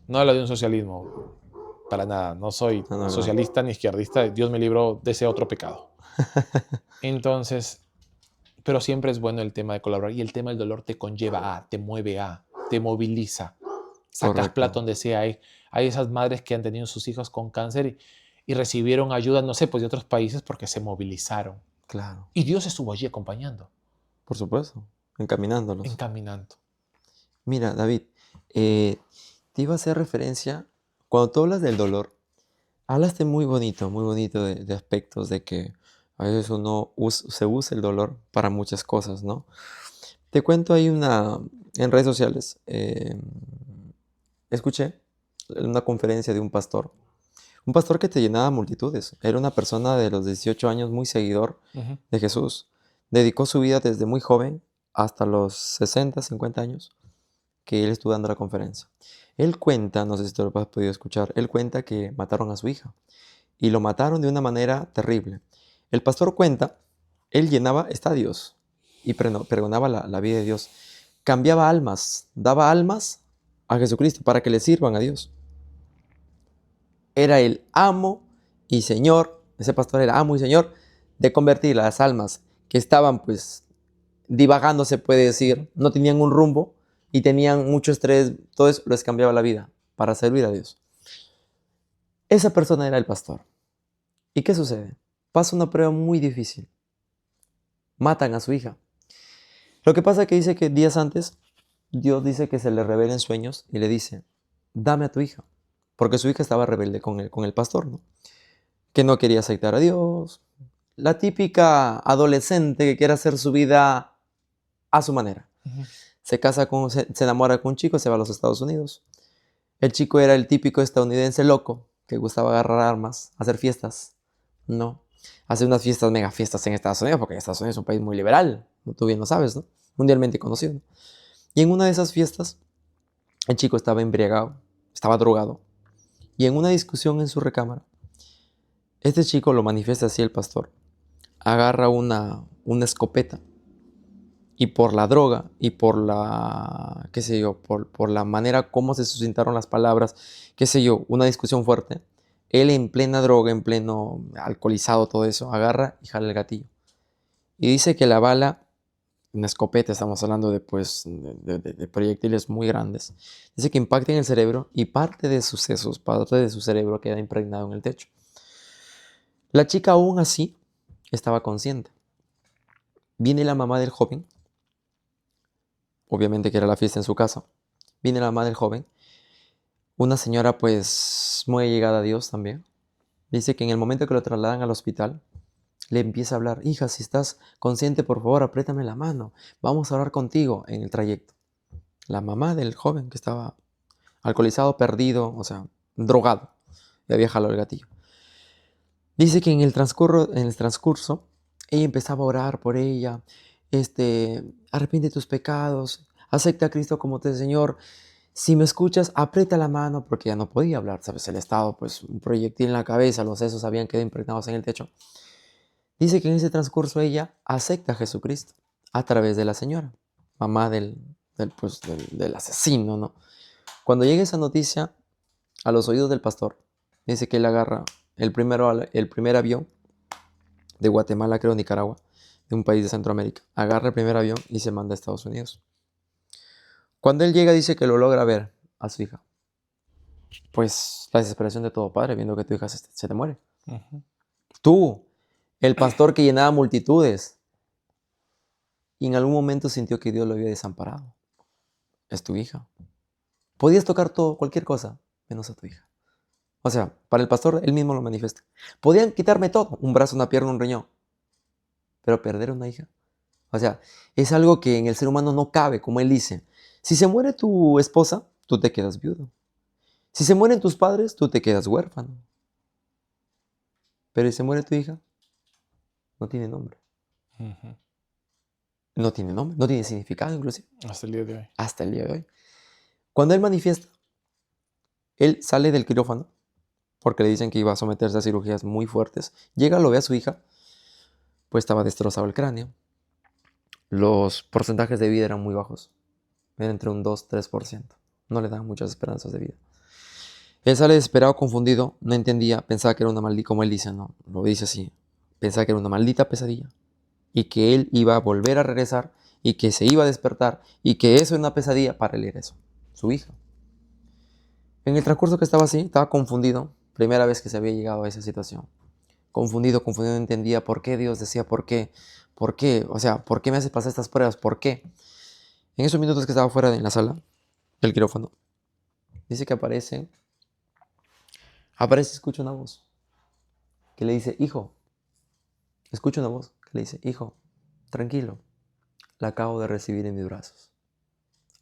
No hablo de un socialismo, para nada. No soy No. socialista ni izquierdista. Dios me libró de ese otro pecado. Entonces, pero siempre es bueno el tema de colaborar. Y el tema del dolor te conlleva te mueve te moviliza. Sacas Correcto. plata donde sea. Hay esas madres que han tenido sus hijos con cáncer y recibieron ayuda, no sé, pues de otros países porque se movilizaron. Claro. Y Dios estuvo allí acompañando. Por supuesto. Encaminándolos. Encaminando. Mira, David, te iba a hacer referencia, cuando tú hablas del dolor, hablaste muy bonito de aspectos de que a veces uno se usa el dolor para muchas cosas, ¿no? Te cuento, en redes sociales, escuché una conferencia de un pastor que te llenaba multitudes. Era una persona de los 18 años muy seguidor de Jesús. Dedicó su vida desde muy joven hasta los 60, 50 años que él estuvo dando la conferencia. Él cuenta, no sé si tú lo has podido escuchar, él cuenta que mataron a su hija y lo mataron de una manera terrible. El pastor cuenta, él llenaba estadios y pregonaba la vida de Dios. Cambiaba almas, daba almas a Jesucristo para que le sirvan a Dios. Era el amo y señor, ese pastor era amo y señor de convertir las almas que estaban pues divagando, se puede decir, no tenían un rumbo y tenían mucho estrés, todo eso les cambiaba la vida para servir a Dios. Esa persona era el pastor. ¿Y qué sucede? Pasa una prueba muy difícil. Matan a su hija. Lo que pasa es que dice que días antes, Dios dice que se le revela en sueños y le dice, dame a tu hija. Porque su hija estaba rebelde con el pastor, ¿no? Que no quería aceptar a Dios. La típica adolescente que quiere hacer su vida a su manera. Se enamora con un chico, se va a los Estados Unidos. El chico era el típico estadounidense loco que gustaba agarrar armas, hacer fiestas. No, hacer unas fiestas, mega fiestas en Estados Unidos, porque Estados Unidos es un país muy liberal, tú bien lo sabes, ¿no? Mundialmente conocido, ¿no? Y en una de esas fiestas, el chico estaba embriagado, estaba drogado, y en una discusión en su recámara, Este chico lo manifiesta así el pastor. Agarra una escopeta y por la droga y por la, qué sé yo, por la manera como se suscitaron las palabras, qué sé yo, una discusión fuerte, él en plena droga, en pleno alcoholizado, todo eso, agarra y jala el gatillo. Y dice que la bala, una escopeta, estamos hablando de, pues, de proyectiles muy grandes, dice que impacta en el cerebro y parte de sus sesos, parte de su cerebro queda impregnado en el techo. La chica aún así estaba consciente. Viene la mamá del joven, obviamente que era la fiesta en su casa. Viene la mamá del joven, una señora pues muy llegada a Dios también. Dice que en el momento que lo trasladan al hospital, le empieza a hablar: hija, si estás consciente, por favor, apriétame la mano, vamos a hablar contigo en el trayecto. La mamá del joven que estaba alcoholizado, perdido, o sea, drogado, y había jalado el gatillo. Dice que en el transcurso, ella empezaba a orar por ella, arrepiente tus pecados, acepta a Cristo como tu Señor. Si me escuchas, aprieta la mano, porque ya no podía hablar, ¿sabes? El estado, pues un proyectil en la cabeza, los sesos habían quedado impregnados en el techo. Dice que en ese transcurso ella acepta a Jesucristo a través de la señora, mamá del asesino, ¿no? Cuando llega esa noticia a los oídos del pastor, dice que él agarra el primer avión de Guatemala, creo, Nicaragua, de un país de Centroamérica. Agarra el primer avión y se manda a Estados Unidos. Cuando él llega, dice que lo logra ver a su hija. Pues la desesperación de todo padre viendo que tu hija se te muere. Ujú. Tú, el pastor que llenaba multitudes, y en algún momento sintió que Dios lo había desamparado. Es tu hija. Podías tocar todo, cualquier cosa, menos a tu hija. O sea, para el pastor, él mismo lo manifiesta. Podían quitarme todo, un brazo, una pierna, un riñón, pero perder a una hija. O sea, es algo que en el ser humano no cabe, como él dice. Si se muere tu esposa, tú te quedas viudo. Si se mueren tus padres, tú te quedas huérfano. Pero si se muere tu hija, no tiene nombre. Ujú. No tiene nombre, no tiene significado inclusive. Hasta el día de hoy. Hasta el día de hoy. Cuando él manifiesta, él sale del quirófano, porque le dicen que iba a someterse a cirugías muy fuertes. Llega, lo ve a su hija, pues estaba destrozado el cráneo. Los porcentajes de vida eran muy bajos, era entre un 2-3%. No le dan muchas esperanzas de vida. Él sale desesperado, confundido, no entendía, pensaba que era una maldita, como él dice, no, lo dice así, pensaba que era una maldita pesadilla y que él iba a volver a regresar y que se iba a despertar y que eso era una pesadilla. Para él era eso, su hija. En el transcurso que estaba así, estaba confundido, primera vez que se había llegado a esa situación. Confundido, no entendía por qué Dios decía por qué, o sea, por qué me hace pasar estas pruebas, por qué. En esos minutos que estaba fuera en la sala del quirófano, dice que escucha una voz que le dice: hijo, escucha una voz que le dice: hijo, tranquilo, la acabo de recibir en mis brazos,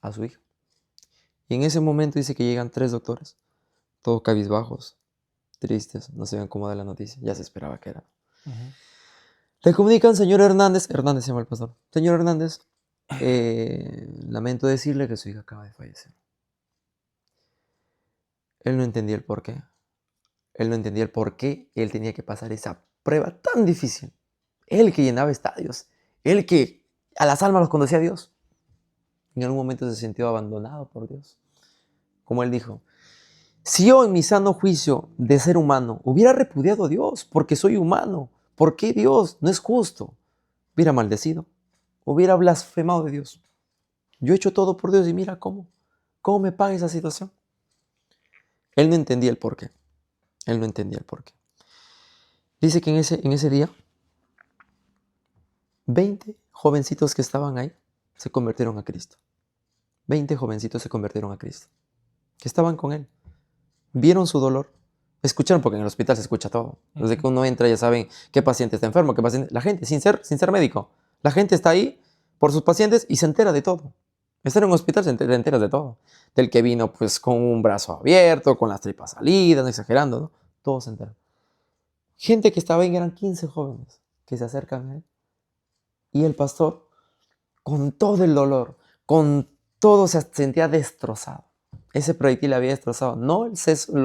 a su hija. Y en ese momento dice que llegan 3 doctores, todos cabizbajos, tristes, no sabían cómo dar la noticia, ya se esperaba que era. Ujú. Le comunican: señor Hernández se llama el pastor, señor Hernández, lamento decirle que su hija acaba de fallecer. Él no entendía el por qué. Él no entendía el por qué él tenía que pasar esa prueba tan difícil. Él que llenaba estadios, él que a las almas los conducía a Dios. En algún momento se sintió abandonado por Dios. Como él dijo: si yo en mi sano juicio de ser humano hubiera repudiado a Dios porque soy humano, ¿por qué Dios no es justo? Hubiera maldecido, hubiera blasfemado de Dios. Yo he hecho todo por Dios y mira cómo me paga esa situación. Él no entendía el por qué. Él no entendía el por qué. Dice que en ese día, 20 jovencitos que estaban ahí se convirtieron a Cristo. 20 jovencitos se convirtieron a Cristo, que estaban con él. Vieron su dolor, escucharon, porque en el hospital se escucha todo. Desde que uno entra ya saben qué paciente está enfermo, qué paciente... La gente, sin ser médico, la gente está ahí por sus pacientes y se entera de todo. Estar en un hospital te enteras de todo. Del que vino pues con un brazo abierto, con las tripas salidas, no exagerando, ¿no? Todos se enteran. Gente que estaba ahí, eran 15 jóvenes que se acercan a él. Y el pastor, con todo el dolor, con todo, se sentía destrozado. Ese proyectil había destrozado, no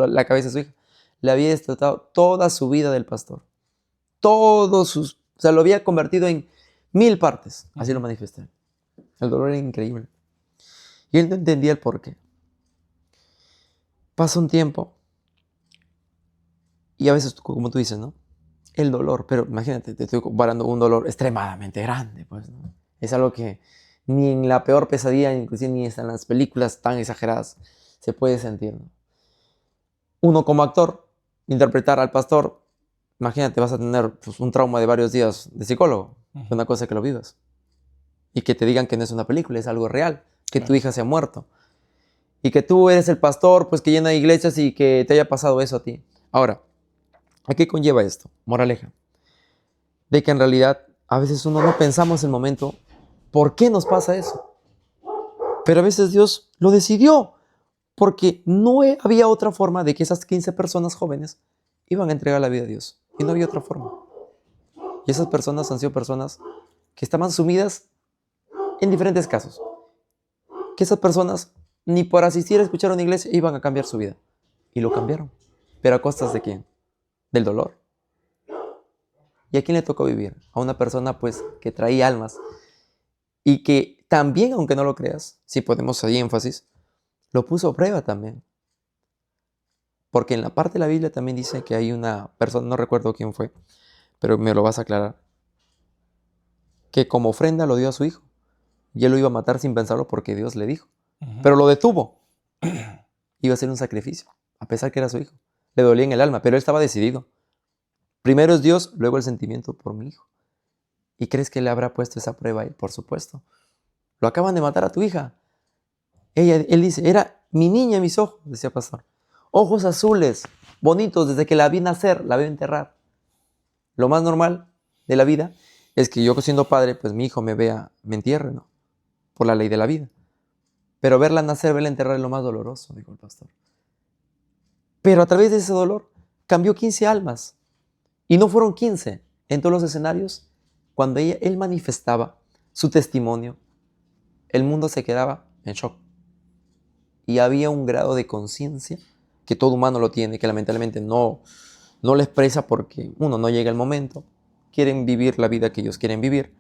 la cabeza de su hija, le había destrozado toda su vida del pastor. Todos sus... O sea, lo había convertido en 1000 partes. Así lo manifesté. El dolor era increíble. Y él no entendía el porqué. Pasa un tiempo. Y a veces, como tú dices, ¿no? El dolor. Pero imagínate, te estoy comparando un dolor extremadamente grande. Pues, ¿no? Es algo que ni en la peor pesadilla, inclusive ni en las películas tan exageradas, se puede sentir, ¿no? Uno como actor, interpretar al pastor, imagínate, vas a tener pues, un trauma de varios días de psicólogo. Una cosa que lo vivas. Y que te digan que no es una película, es algo real. Que tu hija se ha muerto. Y que tú eres el pastor, pues que llena iglesias y que te haya pasado eso a ti. Ahora, ¿a qué conlleva esto? Moraleja. De que en realidad a veces uno no pensamos en el momento por qué nos pasa eso. Pero a veces Dios lo decidió. Porque no había otra forma de que esas 15 personas jóvenes iban a entregar la vida a Dios. Y no había otra forma. Y esas personas han sido personas que estaban sumidas en diferentes casos. Que esas personas ni por asistir a escuchar una iglesia iban a cambiar su vida. Y lo cambiaron. ¿Pero a costas de quién? Del dolor. ¿Y a quién le tocó vivir? A una persona pues que traía almas. Y que también, aunque no lo creas, si ponemos ahí énfasis, lo puso a prueba también. Porque en la parte de la Biblia también dice que hay una persona, no recuerdo quién fue, pero me lo vas a aclarar, que como ofrenda lo dio a su hijo. Y él lo iba a matar sin pensarlo porque Dios le dijo. Pero lo detuvo. Iba a ser un sacrificio, a pesar que era su hijo. Le dolía en el alma, pero él estaba decidido. Primero es Dios, luego el sentimiento por mi hijo. ¿Y crees que le habrá puesto esa prueba a él? Por supuesto. Lo acaban de matar a tu hija. Él dice, era mi niña, mis ojos, decía pastor. Ojos azules, bonitos, desde que la vi nacer, la veo enterrar. Lo más normal de la vida es que yo siendo padre, pues mi hijo me vea, me entierre, ¿no? Por la ley de la vida. Pero verla nacer, verla enterrar es lo más doloroso, dijo el pastor. Pero a través de ese dolor cambió 15 almas. Y no fueron 15 en todos los escenarios. Cuando él manifestaba su testimonio, el mundo se quedaba en shock. Y había un grado de conciencia que todo humano lo tiene, que lamentablemente no lo expresa porque, uno, no llega el momento. Quieren vivir la vida que ellos quieren vivir.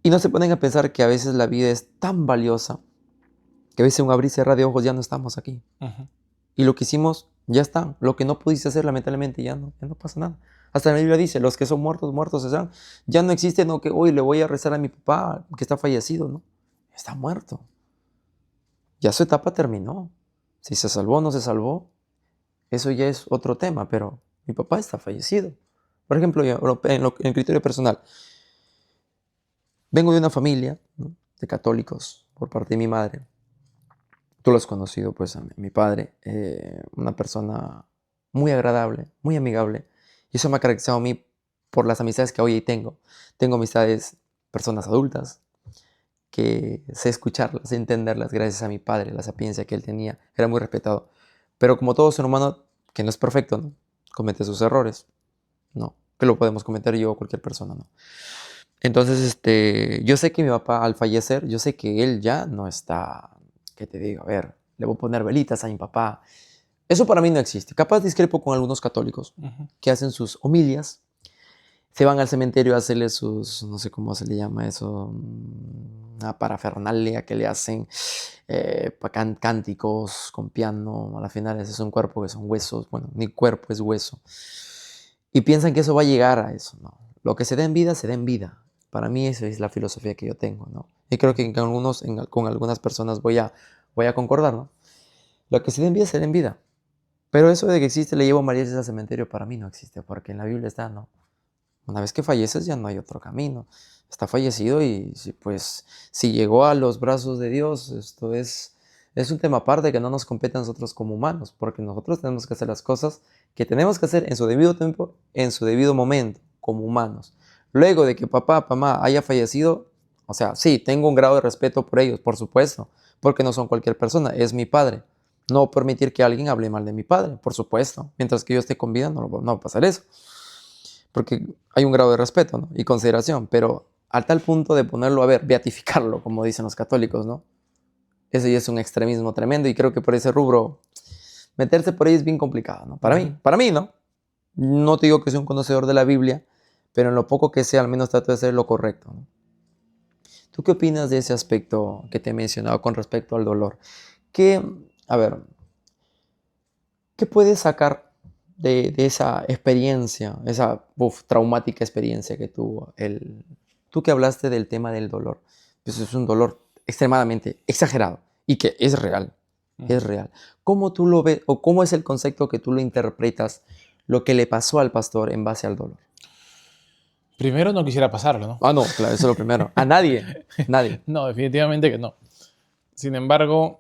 Y no se ponen a pensar que a veces la vida es tan valiosa que a veces un abrir y cerrar de ojos ya no estamos aquí. Y lo que hicimos ya está. Lo que no pudiste hacer lamentablemente ya no pasa nada. Hasta la Biblia dice, los que son muertos, muertos serán. Ya no existe, no que hoy le voy a rezar a mi papá que está fallecido, ¿no? Está muerto. Ya su etapa terminó. Si se salvó o no se salvó, eso ya es otro tema, pero mi papá está fallecido. Por ejemplo, yo, en el criterio personal, vengo de una familia, ¿no?, de católicos por parte de mi madre. Tú lo has conocido, pues, a mi padre, una persona muy agradable, muy amigable. Y eso me ha caracterizado a mí por las amistades que hoy tengo. Tengo amistades, personas adultas, que sé escucharlas, sé entenderlas gracias a mi padre, la sapiencia que él tenía. Era muy respetado. Pero como todo ser humano, que no es perfecto, ¿no?, comete sus errores, ¿no? Que lo podemos cometer yo o cualquier persona, ¿no? Entonces, yo sé que mi papá al fallecer, yo sé que él ya no está, ¿qué te digo? A ver, le voy a poner velitas a mi papá. Eso para mí no existe. Capaz discrepo con algunos católicos que hacen sus homilias, se van al cementerio a hacerle sus, no sé cómo se le llama eso, una parafernalia que le hacen, cánticos con piano. A la final ese es un cuerpo que son huesos. Bueno, ni cuerpo es hueso. Y piensan que eso va a llegar a eso, ¿no? Lo que se da en vida, se da en vida. Para mí esa es la filosofía que yo tengo, ¿no? Y creo que con algunas personas voy a concordar, ¿no? Lo que se da en vida, se da en vida. Pero eso de que existe, le llevo mariachis al cementerio, para mí no existe, porque en la Biblia está, ¿no? Una vez que falleces ya no hay otro camino. Está fallecido y pues si llegó a los brazos de Dios, esto es un tema aparte que no nos compete a nosotros como humanos, porque nosotros tenemos que hacer las cosas que tenemos que hacer en su debido tiempo, en su debido momento, como humanos. Luego de que papá, mamá haya fallecido, o sea, sí, tengo un grado de respeto por ellos, por supuesto, porque no son cualquier persona, es mi padre. No permitir que alguien hable mal de mi padre, por supuesto. Mientras que yo esté con vida, no va a pasar eso. Porque hay un grado de respeto, ¿no?, y consideración, pero al tal punto de ponerlo, a ver, beatificarlo, como dicen los católicos, ¿no? Ese ya es un extremismo tremendo y creo que por ese rubro meterse por ahí es bien complicado, ¿no? Para mí, ¿no? No te digo que soy un conocedor de la Biblia, pero en lo poco que sé, al menos trato de hacer lo correcto, ¿no? ¿Tú qué opinas de ese aspecto que te he mencionado con respecto al dolor? ¿Qué, a ver, qué puedes sacar de esa experiencia, esa traumática experiencia que tuvo tú que hablaste del tema del dolor? Pues es un dolor extremadamente exagerado y que es real, es real. ¿Cómo tú lo ves o cómo es el concepto que tú lo interpretas, lo que le pasó al pastor en base al dolor? Primero no quisiera pasarlo, ¿no? Ah, no, claro, eso es lo primero. A nadie, nadie. No, definitivamente que no. Sin embargo,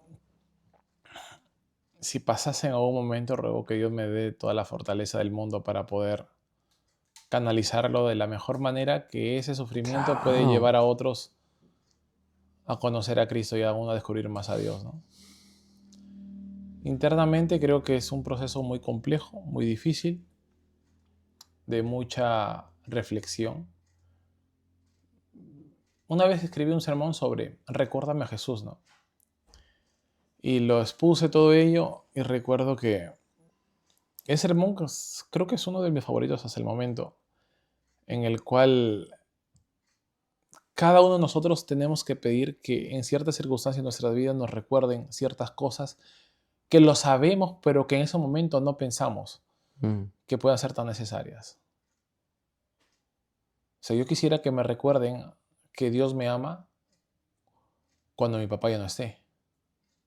si pasase en algún momento, ruego que Dios me dé toda la fortaleza del mundo para poder canalizarlo de la mejor manera, que ese sufrimiento puede Claro. llevar a otros a conocer a Cristo y a uno a descubrir más a Dios, ¿no? Internamente creo que es un proceso muy complejo, muy difícil, de mucha reflexión. Una vez escribí un sermón sobre Recuérdame a Jesús, ¿no? Y lo expuse todo ello y recuerdo que ese sermón creo que es uno de mis favoritos hasta el momento, en el cual cada uno de nosotros tenemos que pedir que en ciertas circunstancias de nuestras vidas nos recuerden ciertas cosas que lo sabemos, pero que en ese momento no pensamos Mm, que puedan ser tan necesarias. O sea, yo quisiera que me recuerden que Dios me ama cuando mi papá ya no esté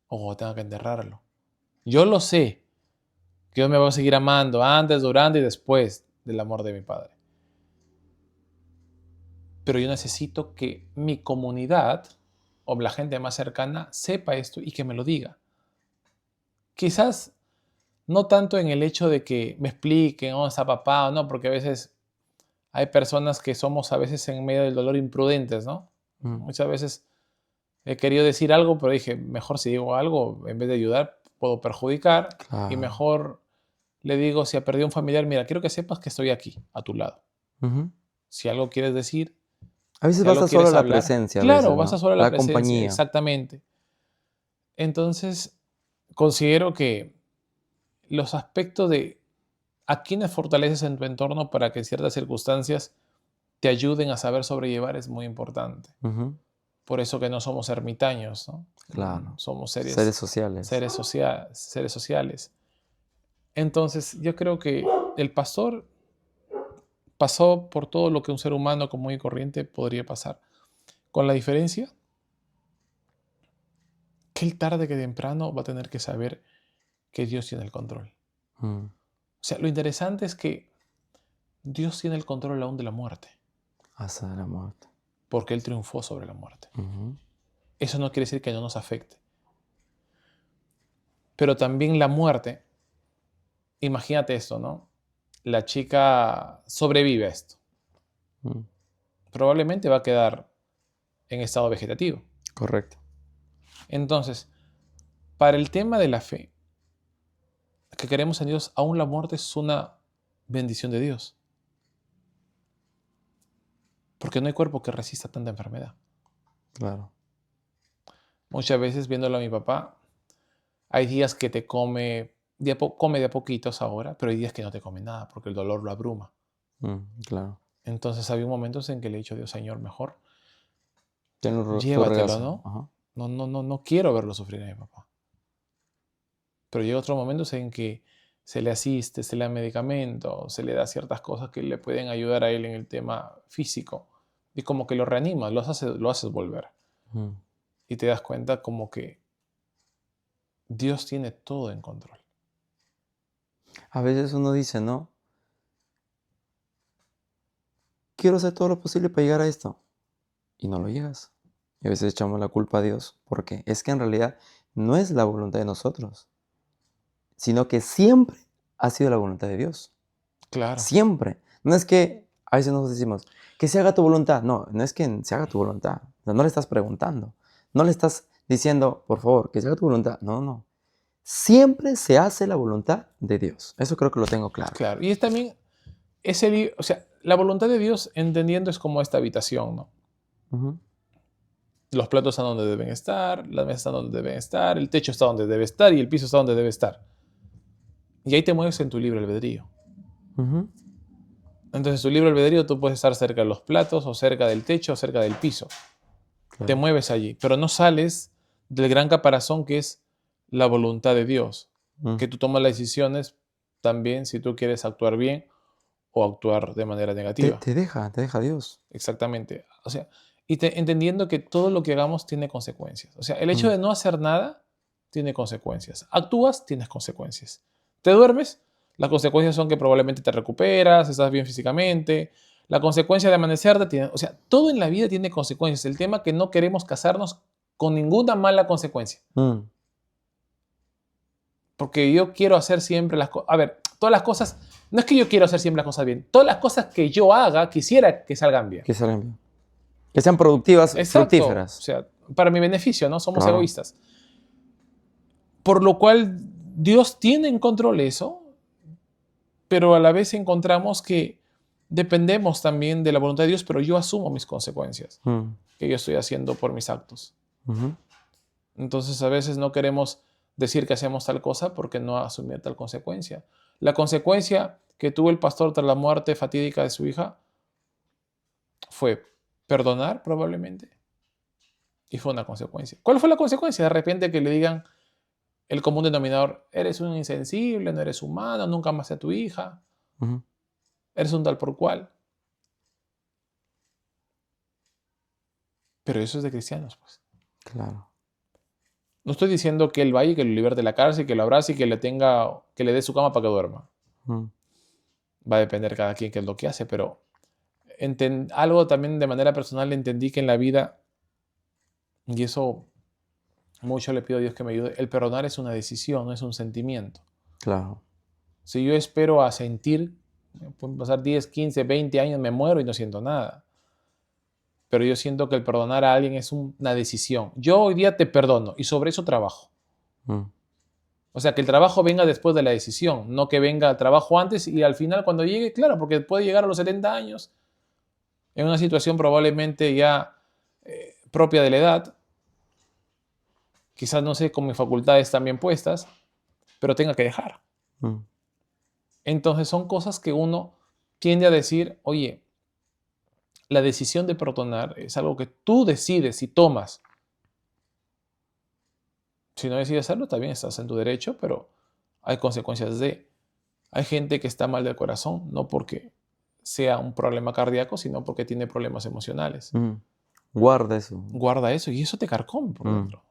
o cuando tenga que enterrarlo. Yo lo sé, que Dios me va a seguir amando antes, durante y después del amor de mi padre. Pero yo necesito que mi comunidad o la gente más cercana sepa esto y que me lo diga. Quizás no tanto en el hecho de que me expliquen, oh, está papá o no, porque a veces hay personas que somos a veces en medio del dolor imprudentes, ¿no? mm. Muchas veces he querido decir algo, pero dije, mejor si digo algo, en vez de ayudar, puedo perjudicar. Y Claro. mejor le digo, si ha perdido un familiar, mira, quiero que sepas que estoy aquí, a tu lado. Ujú. Si algo quieres decir, A veces si algo basta solo quieres la hablar, presencia, a claro, veces, basta ¿no? solo la La presencia, compañía. exactamente. Entonces, considero que los aspectos de a quiénes fortaleces en tu entorno para que en ciertas circunstancias te ayuden a saber sobrellevar es muy importante. Ujú. Por eso que no somos ermitaños, ¿no? Claro. Somos Seres sociales. seres sociales. Entonces, yo creo que el pastor pasó por todo lo que un ser humano común y corriente podría pasar, con la diferencia que él tarde que temprano va a tener que saber que Dios tiene el control. Mm. O sea, lo interesante es que Dios tiene el control aún de la muerte, Hasta la muerte. porque Él triunfó sobre la muerte. Ujú. Eso no quiere decir que no nos afecte. Pero también la muerte, imagínate esto, ¿no? La chica sobrevive a esto. Mm. Probablemente va a quedar en estado vegetativo. Correcto. Entonces, para el tema de la fe, que queremos en Dios, aún la muerte es una bendición de Dios. Porque no hay cuerpo que resista tanta enfermedad. Claro. Muchas veces, viéndolo a mi papá, hay días que te come de a poquitos ahora, pero hay días que no te come nada porque el dolor lo abruma. Claro. Entonces había momentos en que le he dicho a Dios, Señor, mejor Tiene tu llévatelo, regazo. ¿no? Ajá. No quiero verlo sufrir a mi papá. Pero llega otros momentos en que se le asiste, se le da medicamento, se le da ciertas cosas que le pueden ayudar a él en el tema físico. Y como que lo reanimas, lo haces volver. Mm. Y te das cuenta como que Dios tiene todo en control. A veces uno dice, no, quiero hacer todo lo posible para llegar a esto. Y no lo llegas. Y a veces echamos la culpa a Dios. Porque es que en realidad no es la voluntad de nosotros, sino que siempre ha sido la voluntad de Dios. Claro, Siempre. No es que a veces nos decimos, que se haga tu voluntad. No, no es que se haga tu voluntad. O sea, no le estás preguntando. No le estás diciendo, por favor, que se haga tu voluntad. No, no. Siempre se hace la voluntad de Dios. Eso creo que lo tengo claro. claro. Y es también o sea, la voluntad de Dios, entendiendo, es como esta habitación, ¿no? Ujú. Los platos están donde deben estar, las mesas están donde deben estar, el techo está donde debe estar y el piso está donde debe estar. Y ahí te mueves en tu libre albedrío. Ujú. Entonces, tu libre albedrío, tú puedes estar cerca de los platos, o cerca del techo, o cerca del piso. Te Claro. mueves allí, pero no sales del gran caparazón que es la voluntad de Dios, Mm. que tú tomas las decisiones también si tú quieres actuar bien o actuar de manera Te, negativa. te deja Dios. Exactamente. O sea, entendiendo que todo lo que hagamos tiene consecuencias. O sea, el hecho Mm. de no hacer nada tiene consecuencias. Actúas, tienes consecuencias. Te duermes, las consecuencias son que probablemente te recuperas, estás bien físicamente. La consecuencia de amanecerte tiene, o sea, todo en la vida tiene consecuencias. El tema es que no queremos casarnos con ninguna mala consecuencia. Mm. Porque yo quiero hacer siempre las cosas. A ver, todas las cosas. No es que yo quiero hacer siempre las cosas bien. Todas las cosas que yo haga, quisiera que salgan bien. Que salgan bien. Que sean productivas, Exacto. O fructíferas. sea, para mi beneficio, ¿no? Somos Claro. egoístas. Por lo cual, Dios tiene en control eso, pero a la vez encontramos que dependemos también de la voluntad de Dios, pero yo asumo mis consecuencias Mm. que yo estoy haciendo por mis actos. Ujú. Entonces, a veces no queremos decir que hacemos tal cosa porque no asumir tal consecuencia. La consecuencia que tuvo el pastor tras la muerte fatídica de su hija fue perdonar, probablemente, y fue una consecuencia. ¿Cuál fue la consecuencia? De repente que le digan el común denominador, eres un insensible, no eres humano, nunca más a tu hija, Ujú. eres un tal por cual. Pero eso es de cristianos, pues. Claro. No estoy diciendo que él vaya y que lo liberte de la cárcel, que lo abrace y que le tenga, que le dé su cama para que duerma. Mm. Va a depender cada quien qué es lo que hace, pero algo también de manera personal entendí que en la vida, y eso mucho le pido a Dios que me ayude, el perdonar es una decisión, no es un sentimiento. Claro. Si yo espero a sentir, pueden pasar 10, 15, 20 años, me muero y no siento nada. Pero yo siento que el perdonar a alguien es una decisión. Yo hoy día te perdono y sobre eso trabajo. Mm. O sea, que el trabajo venga después de la decisión, no que venga el trabajo antes y al final cuando llegue, claro, porque puede llegar a los 70 años en una situación probablemente ya propia de la edad, quizás no sé, con mis facultades también puestas, pero tenga que dejar. Mm. Entonces son cosas que uno tiende a decir, oye, la decisión de perdonar es algo que tú decides y tomas. Si no decides hacerlo, también estás en tu derecho, pero hay consecuencias de... Hay gente que está mal del corazón, no porque sea un problema cardíaco, sino porque tiene problemas emocionales. Mm. Guarda eso. Guarda eso y eso te carcome por Mm. dentro.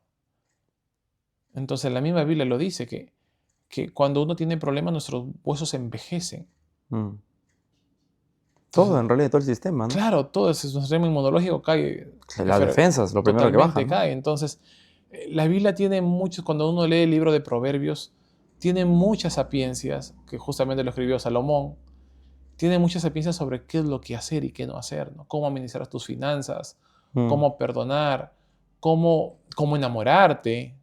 Entonces la misma Biblia lo dice, que cuando uno tiene problemas, nuestros huesos envejecen. Mm. Todo, Entonces, en realidad, todo el sistema, ¿no? claro, todo ese sistema inmunológico cae, Las defensas, lo primero que baja, totalmente ¿no? cae. Entonces, la Biblia tiene muchos, cuando uno lee el libro de Proverbios, tiene muchas sapiencias, que justamente lo escribió Salomón, tiene muchas sapiencias sobre qué es lo que hacer y qué no hacer, ¿no? Cómo administrar tus finanzas, Mm. cómo perdonar, cómo enamorarte,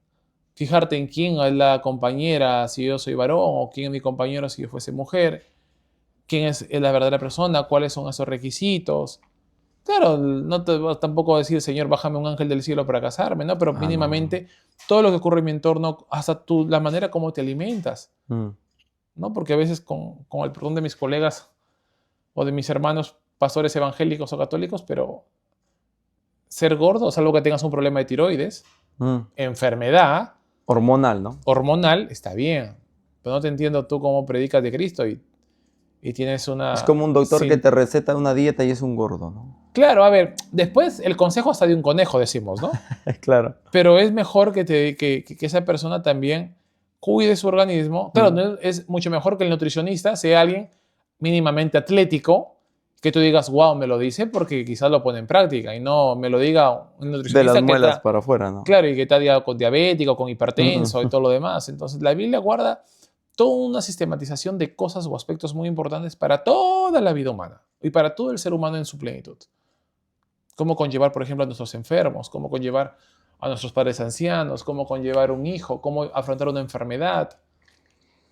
fijarte en quién es la compañera si yo soy varón o quién es mi compañero si yo fuese mujer, quién es la verdadera persona, cuáles son esos requisitos. Claro, no te vas tampoco a decir, Señor, bájame un ángel del cielo para casarme, ¿no? Pero Ah, no, no. mínimamente todo lo que ocurre en mi entorno, hasta la manera como te alimentas, Mm. ¿no? Porque a veces con el perdón de mis colegas o de mis hermanos pastores evangélicos o católicos, pero ser gordo, salvo que tengas un problema de tiroides, Mm. enfermedad Hormonal, ¿no? hormonal, está bien. Pero no te entiendo tú cómo predicas de Cristo y tienes Es una... como un doctor que te receta una dieta y es un gordo, ¿no? Claro, a ver, después el consejo hasta de un conejo, decimos, ¿no? Claro. Pero es mejor que esa persona también cuide su organismo. Claro, Mm. es mucho mejor que el nutricionista sea alguien mínimamente atlético, que tú digas, wow, me lo dice porque quizás lo pone en práctica y no me lo diga un De las nutricionista que muelas está, para afuera, ¿no? claro, y que está con diabético, con Mm. hipertenso y todo lo demás. Entonces, la Biblia guarda toda una sistematización de cosas o aspectos muy importantes para toda la vida humana y para todo el ser humano en su plenitud. Cómo conllevar, por ejemplo, a nuestros enfermos, cómo conllevar a nuestros padres ancianos, cómo conllevar un hijo, cómo afrontar una enfermedad.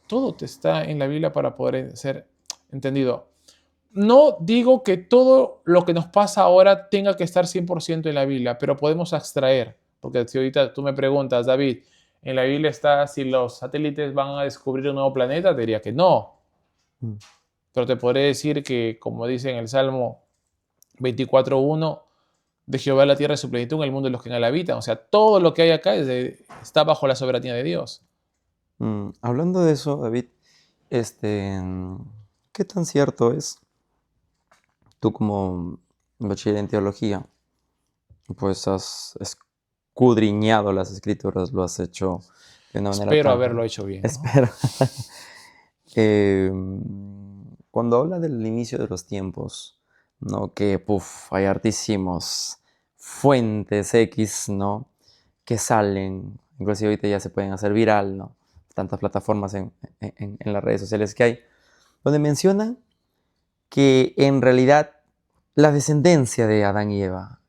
Todo te está en la Biblia para poder ser entendido. No digo que todo lo que nos pasa ahora tenga que estar 100% en la Biblia, pero podemos extraer. Porque si ahorita tú me preguntas, David, en la Biblia está si los satélites van a descubrir un nuevo planeta, te diría que no. Pero te podré decir que, como dice en el Salmo 24:1, de Jehová la tierra y su plenitud, en el mundo de los que en él habitan. O sea, todo lo que hay acá está bajo la soberanía de Dios. Hablando de eso, David, ¿qué tan cierto es? Tú como bachiller en teología, pues has escudriñado las escrituras, lo has hecho de una manera Espero tan... haberlo hecho bien, ¿no? Espero. Eh, Cuando habla del inicio de los tiempos, ¿no? Que hay hartísimos fuentes X, ¿no? Que salen, inclusive ahorita ya se pueden hacer viral, ¿no? Tantas plataformas en las redes sociales que hay, donde mencionan que en realidad la descendencia de Adán y Eva,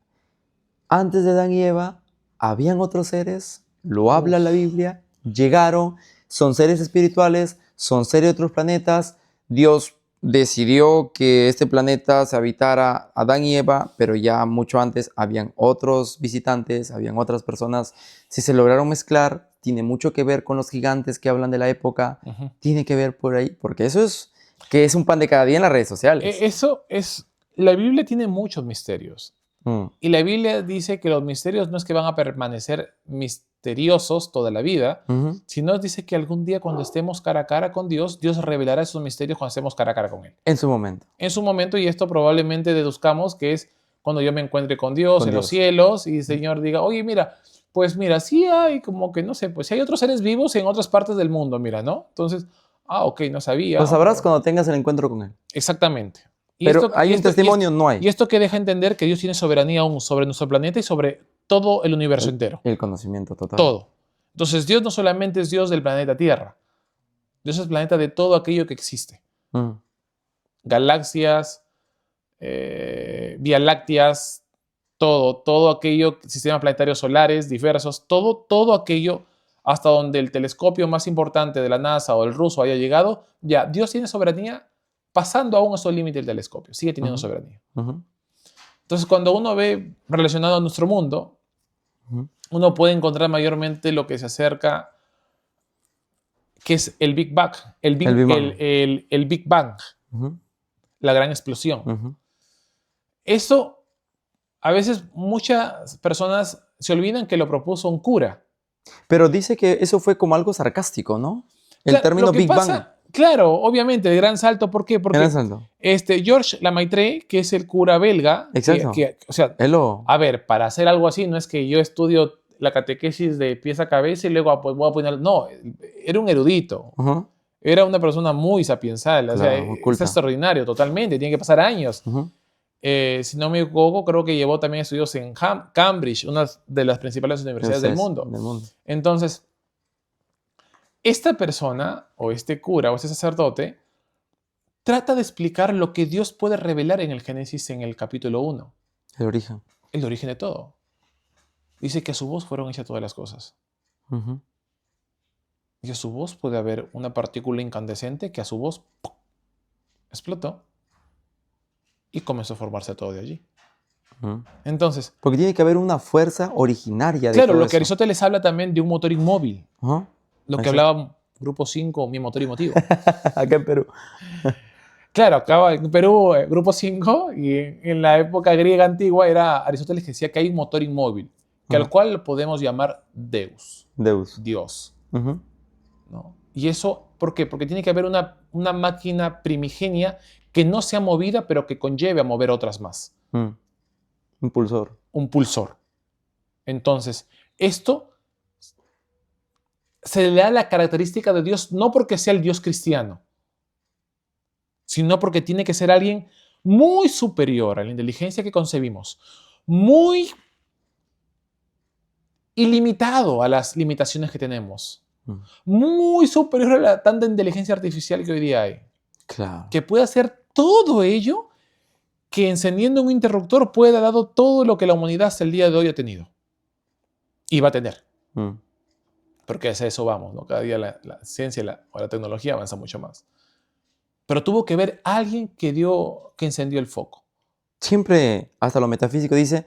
antes de Adán y Eva, habían otros seres, lo habla la Biblia, llegaron, son seres espirituales, son seres de otros planetas, Dios decidió que este planeta se habitara Adán y Eva, pero ya mucho antes habían otros visitantes, habían otras personas, si se lograron mezclar, tiene mucho que ver con los gigantes que hablan de la época, tiene que ver por ahí, porque eso es que es un pan de cada día en las redes sociales. Eso es, la Biblia tiene muchos misterios. Mm. Y la Biblia dice que los misterios no es que van a permanecer misteriosos toda la vida, sino dice que algún día cuando estemos cara a cara con Dios, Dios revelará esos misterios cuando estemos cara a cara con Él. En su momento. En su momento, y esto probablemente deduzcamos que es cuando yo me encuentre con Dios en los cielos y el Señor diga, oye, mira, pues mira, sí hay como que, no sé, pues sí hay otros seres vivos en otras partes del mundo, mira, ¿no? Entonces, ok, no sabía. Lo sabrás cuando tengas el encuentro con Él. Exactamente. Pero hay un testimonio, no hay. Y esto que deja entender que Dios tiene soberanía aún sobre nuestro planeta y sobre todo el universo entero. El conocimiento total. Todo. Entonces Dios no solamente es Dios del planeta Tierra. Dios es planeta de todo aquello que existe. Galaxias, vías lácteas, todo aquello, sistemas planetarios solares diversos, todo aquello hasta donde el telescopio más importante de la NASA o el ruso haya llegado, ya Dios tiene soberanía pasando aún esos límites del telescopio, sigue teniendo soberanía. Entonces, cuando uno ve relacionado a nuestro mundo, uno puede encontrar mayormente lo que se acerca, que es el Big Bang, el Big Bang, la gran explosión. Eso, a veces muchas personas se olvidan que lo propuso un cura. Pero dice que eso fue como algo sarcástico, ¿no? El término Big Bang. Claro, obviamente, el gran salto. ¿Por qué? Porque Georges Lemaitre, que es el cura belga, o sea, a ver, para hacer algo así, no es que yo estudio la catequesis de pies a cabeza y luego pues, voy a poner... No, era un erudito. Era una persona muy sapiensal. Claro, o sea, es extraordinario totalmente. Tiene que pasar años. Si no me equivoco, creo que llevó también estudios en Cambridge, una de las principales universidades del mundo. Entonces, esta persona, o este cura, o este sacerdote, trata de explicar lo que Dios puede revelar en el Génesis en el capítulo 1. El origen. El origen de todo. Dice que a su voz fueron hechas todas las cosas. Y a su voz puede haber una partícula incandescente que a su voz ¡pum!, explotó y comenzó a formarse todo de allí. Entonces, porque tiene que haber una fuerza originaria de claro, todo lo eso. que Aristóteles habla también de un motor inmóvil. Lo que hablaba Grupo 5, mi motor y motivo. Acá en Perú. Claro, acá en Perú, Grupo 5, y en la época griega antigua era Aristóteles que decía que hay un motor inmóvil, que al cual podemos llamar Deus. Dios. ¿No? Y eso, ¿por qué? Porque tiene que haber una máquina primigenia que no sea movida, pero que conlleve a mover otras más. Un pulsor. Un pulsor. Entonces, esto se le da la característica de Dios no porque sea el Dios cristiano, sino porque tiene que ser alguien muy superior a la inteligencia que concebimos, muy ilimitado a las limitaciones que tenemos, muy superior a la tanta inteligencia artificial que hoy día hay. Claro. Que puede hacer todo ello, que encendiendo un interruptor pueda dar todo lo que la humanidad hasta el día de hoy ha tenido. Y va a tener. Porque hacia eso vamos, ¿no? Cada día la ciencia o la tecnología avanza mucho más. Pero tuvo que ver alguien que encendió el foco. Siempre, hasta lo metafísico dice,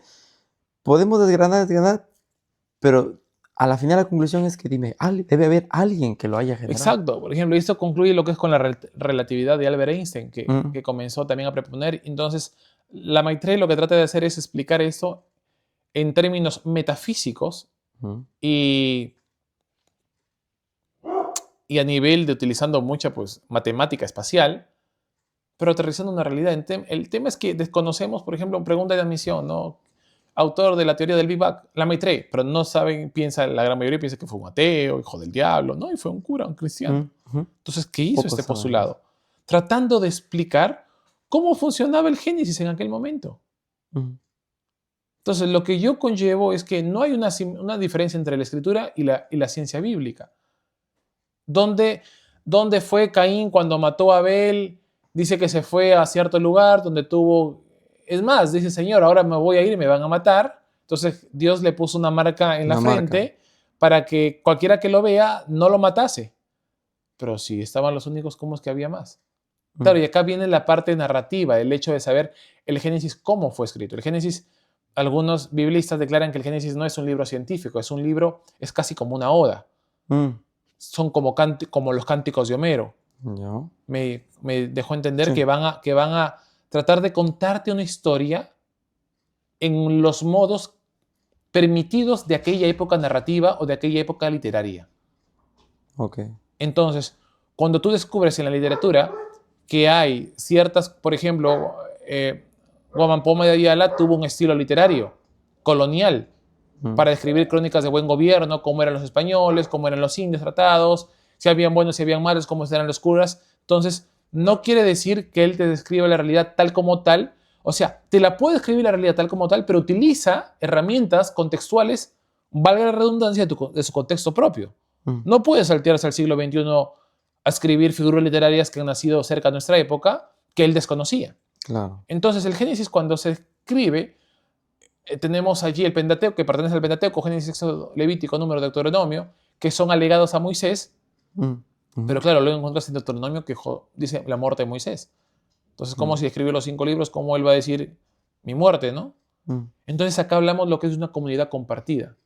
podemos desgranar, pero a la final la conclusión es que debe haber alguien que lo haya generado. Exacto. Por ejemplo, esto concluye lo que es con la relatividad de Albert Einstein, Mm. que comenzó también a proponer. Entonces, la Maitreya lo que trata de hacer es explicar esto en términos metafísicos Mm. y a nivel de utilizando mucha pues, matemática espacial, pero aterrizando una realidad. El tema es que desconocemos, por ejemplo, pregunta de admisión, ¿no? Autor de la teoría del Big Bang, la Maitreya, pero no saben, la gran mayoría piensa que fue un ateo, hijo del diablo, ¿no? Y fue un cura, un cristiano. Entonces, ¿qué hizo Pocos este saben. postulado? Tratando de explicar cómo funcionaba el Génesis en aquel momento. Mm. Entonces, lo que yo conllevo es que no hay una diferencia entre la escritura y la ciencia bíblica. ¿Dónde fue Caín cuando mató a Abel? Dice que se fue a cierto lugar donde tuvo... Es más, dice, Señor, ahora me voy a ir y me van a matar. Entonces Dios le puso una marca en la frente para que cualquiera que lo vea no lo matase. Pero si estaban los únicos, ¿cómo es que había más? Claro, y acá viene la parte narrativa, el hecho de saber el Génesis cómo fue escrito. El Génesis, algunos biblistas declaran que el Génesis no es un libro científico, es un libro, es casi como una oda. Son como los cánticos de Homero. ¿No? Me dejó entender Sí. que van a tratar de contarte una historia en los modos permitidos de aquella época narrativa o de aquella época literaria. Okay. Entonces, cuando tú descubres en la literatura que hay ciertas, por ejemplo, Guamán Poma de Ayala tuvo un estilo literario colonial para describir crónicas de buen gobierno, cómo eran los españoles, cómo eran los indios tratados, si habían buenos, si habían malos, cómo eran los curas. Entonces, no quiere decir que él te describa la realidad tal como tal. O sea, te la puede escribir la realidad tal como tal, pero utiliza herramientas contextuales, valga la redundancia, de su contexto propio. No puedes saltearse al siglo XXI a escribir figuras literarias que han nacido cerca de nuestra época que él desconocía. Claro. Entonces, el Génesis, cuando se escribe, tenemos allí el Pentateuco, que pertenece al Pentateuco, Génesis, Éxodo, Levítico, Número, Deuteronomio, que son alegados a Moisés. Pero claro, luego encuentras en Deuteronomio que dice la muerte de Moisés. Entonces, ¿cómo si escribe los 5 libros, cómo él va a decir mi muerte, no? Entonces, acá hablamos lo que es una comunidad compartida.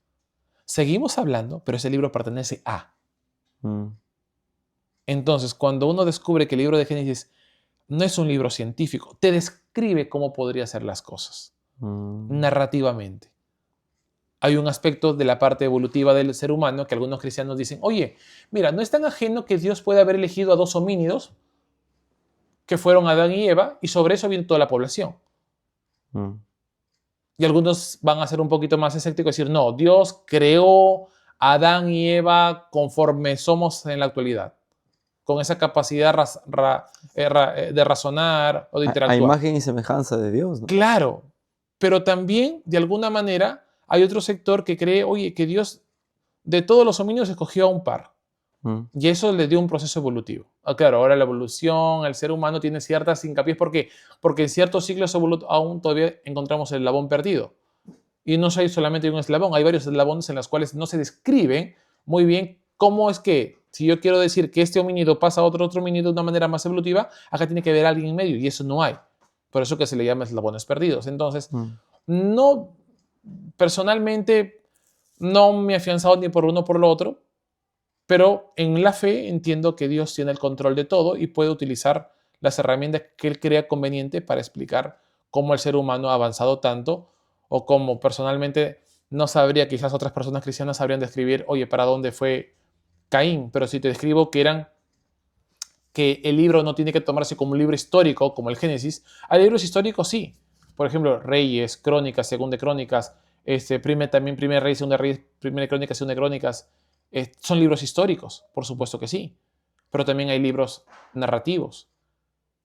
Seguimos hablando, pero ese libro pertenece a. Entonces, cuando uno descubre que el libro de Génesis no es un libro científico, te describe cómo podrían ser las cosas, narrativamente. Hay un aspecto de la parte evolutiva del ser humano que algunos cristianos dicen, oye, mira, no es tan ajeno que Dios pueda haber elegido a 2 homínidos que fueron Adán y Eva, y sobre eso viene toda la población. Y algunos van a ser un poquito más escépticos y decir, no, Dios creó a Adán y Eva conforme somos en la actualidad, con esa capacidad de razonar o de interactuar. A imagen y semejanza de Dios, ¿no? Claro, pero también, de alguna manera, hay otro sector que cree, oye, que Dios de todos los homínidos escogió a un par. Y eso le dio un proceso evolutivo. Claro, ahora la evolución, el ser humano tiene ciertas hincapiés. ¿Por qué? Porque en ciertos siglos aún todavía encontramos el eslabón perdido. Y no hay solamente un eslabón, hay varios eslabones en los cuales no se describe muy bien cómo es que, si yo quiero decir que este homínido pasa a otro homínido de una manera más evolutiva, acá tiene que haber alguien en medio, y eso no hay. Por eso que se le llama eslabones perdidos. Entonces, no, personalmente, no me he afianzado ni por uno ni por lo otro, pero en la fe entiendo que Dios tiene el control de todo y puede utilizar las herramientas que Él crea conveniente para explicar cómo el ser humano ha avanzado tanto, o cómo personalmente no sabría, quizás otras personas cristianas sabrían describir, oye, ¿para dónde fue Caín? Pero si te describo que el libro no tiene que tomarse como un libro histórico, como el Génesis, hay libros históricos, sí. Por ejemplo, Reyes, Crónicas, Segunda de Crónicas, también Primera Reyes, Segunda Reyes, Primera Crónicas, Segunda Crónicas, son libros históricos, por supuesto que sí. Pero también hay libros narrativos.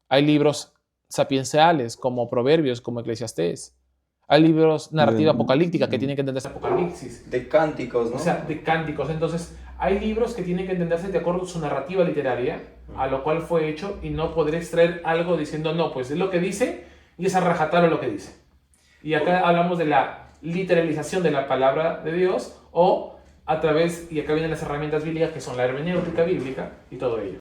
Hay libros sapienciales, como Proverbios, como Eclesiastés. Hay libros narrativa apocalíptica que tienen que entenderse Apocalipsis. De cánticos, ¿no? O sea, de cánticos. Entonces, hay libros que tienen que entenderse de acuerdo a su narrativa literaria, a lo cual fue hecho, y no poder extraer algo diciendo, no, pues es lo que dice, y es a rajatabla lo que dice. Y acá hablamos de la literalización de la palabra de Dios, o a través, y acá vienen las herramientas bíblicas que son la hermenéutica bíblica y todo ello.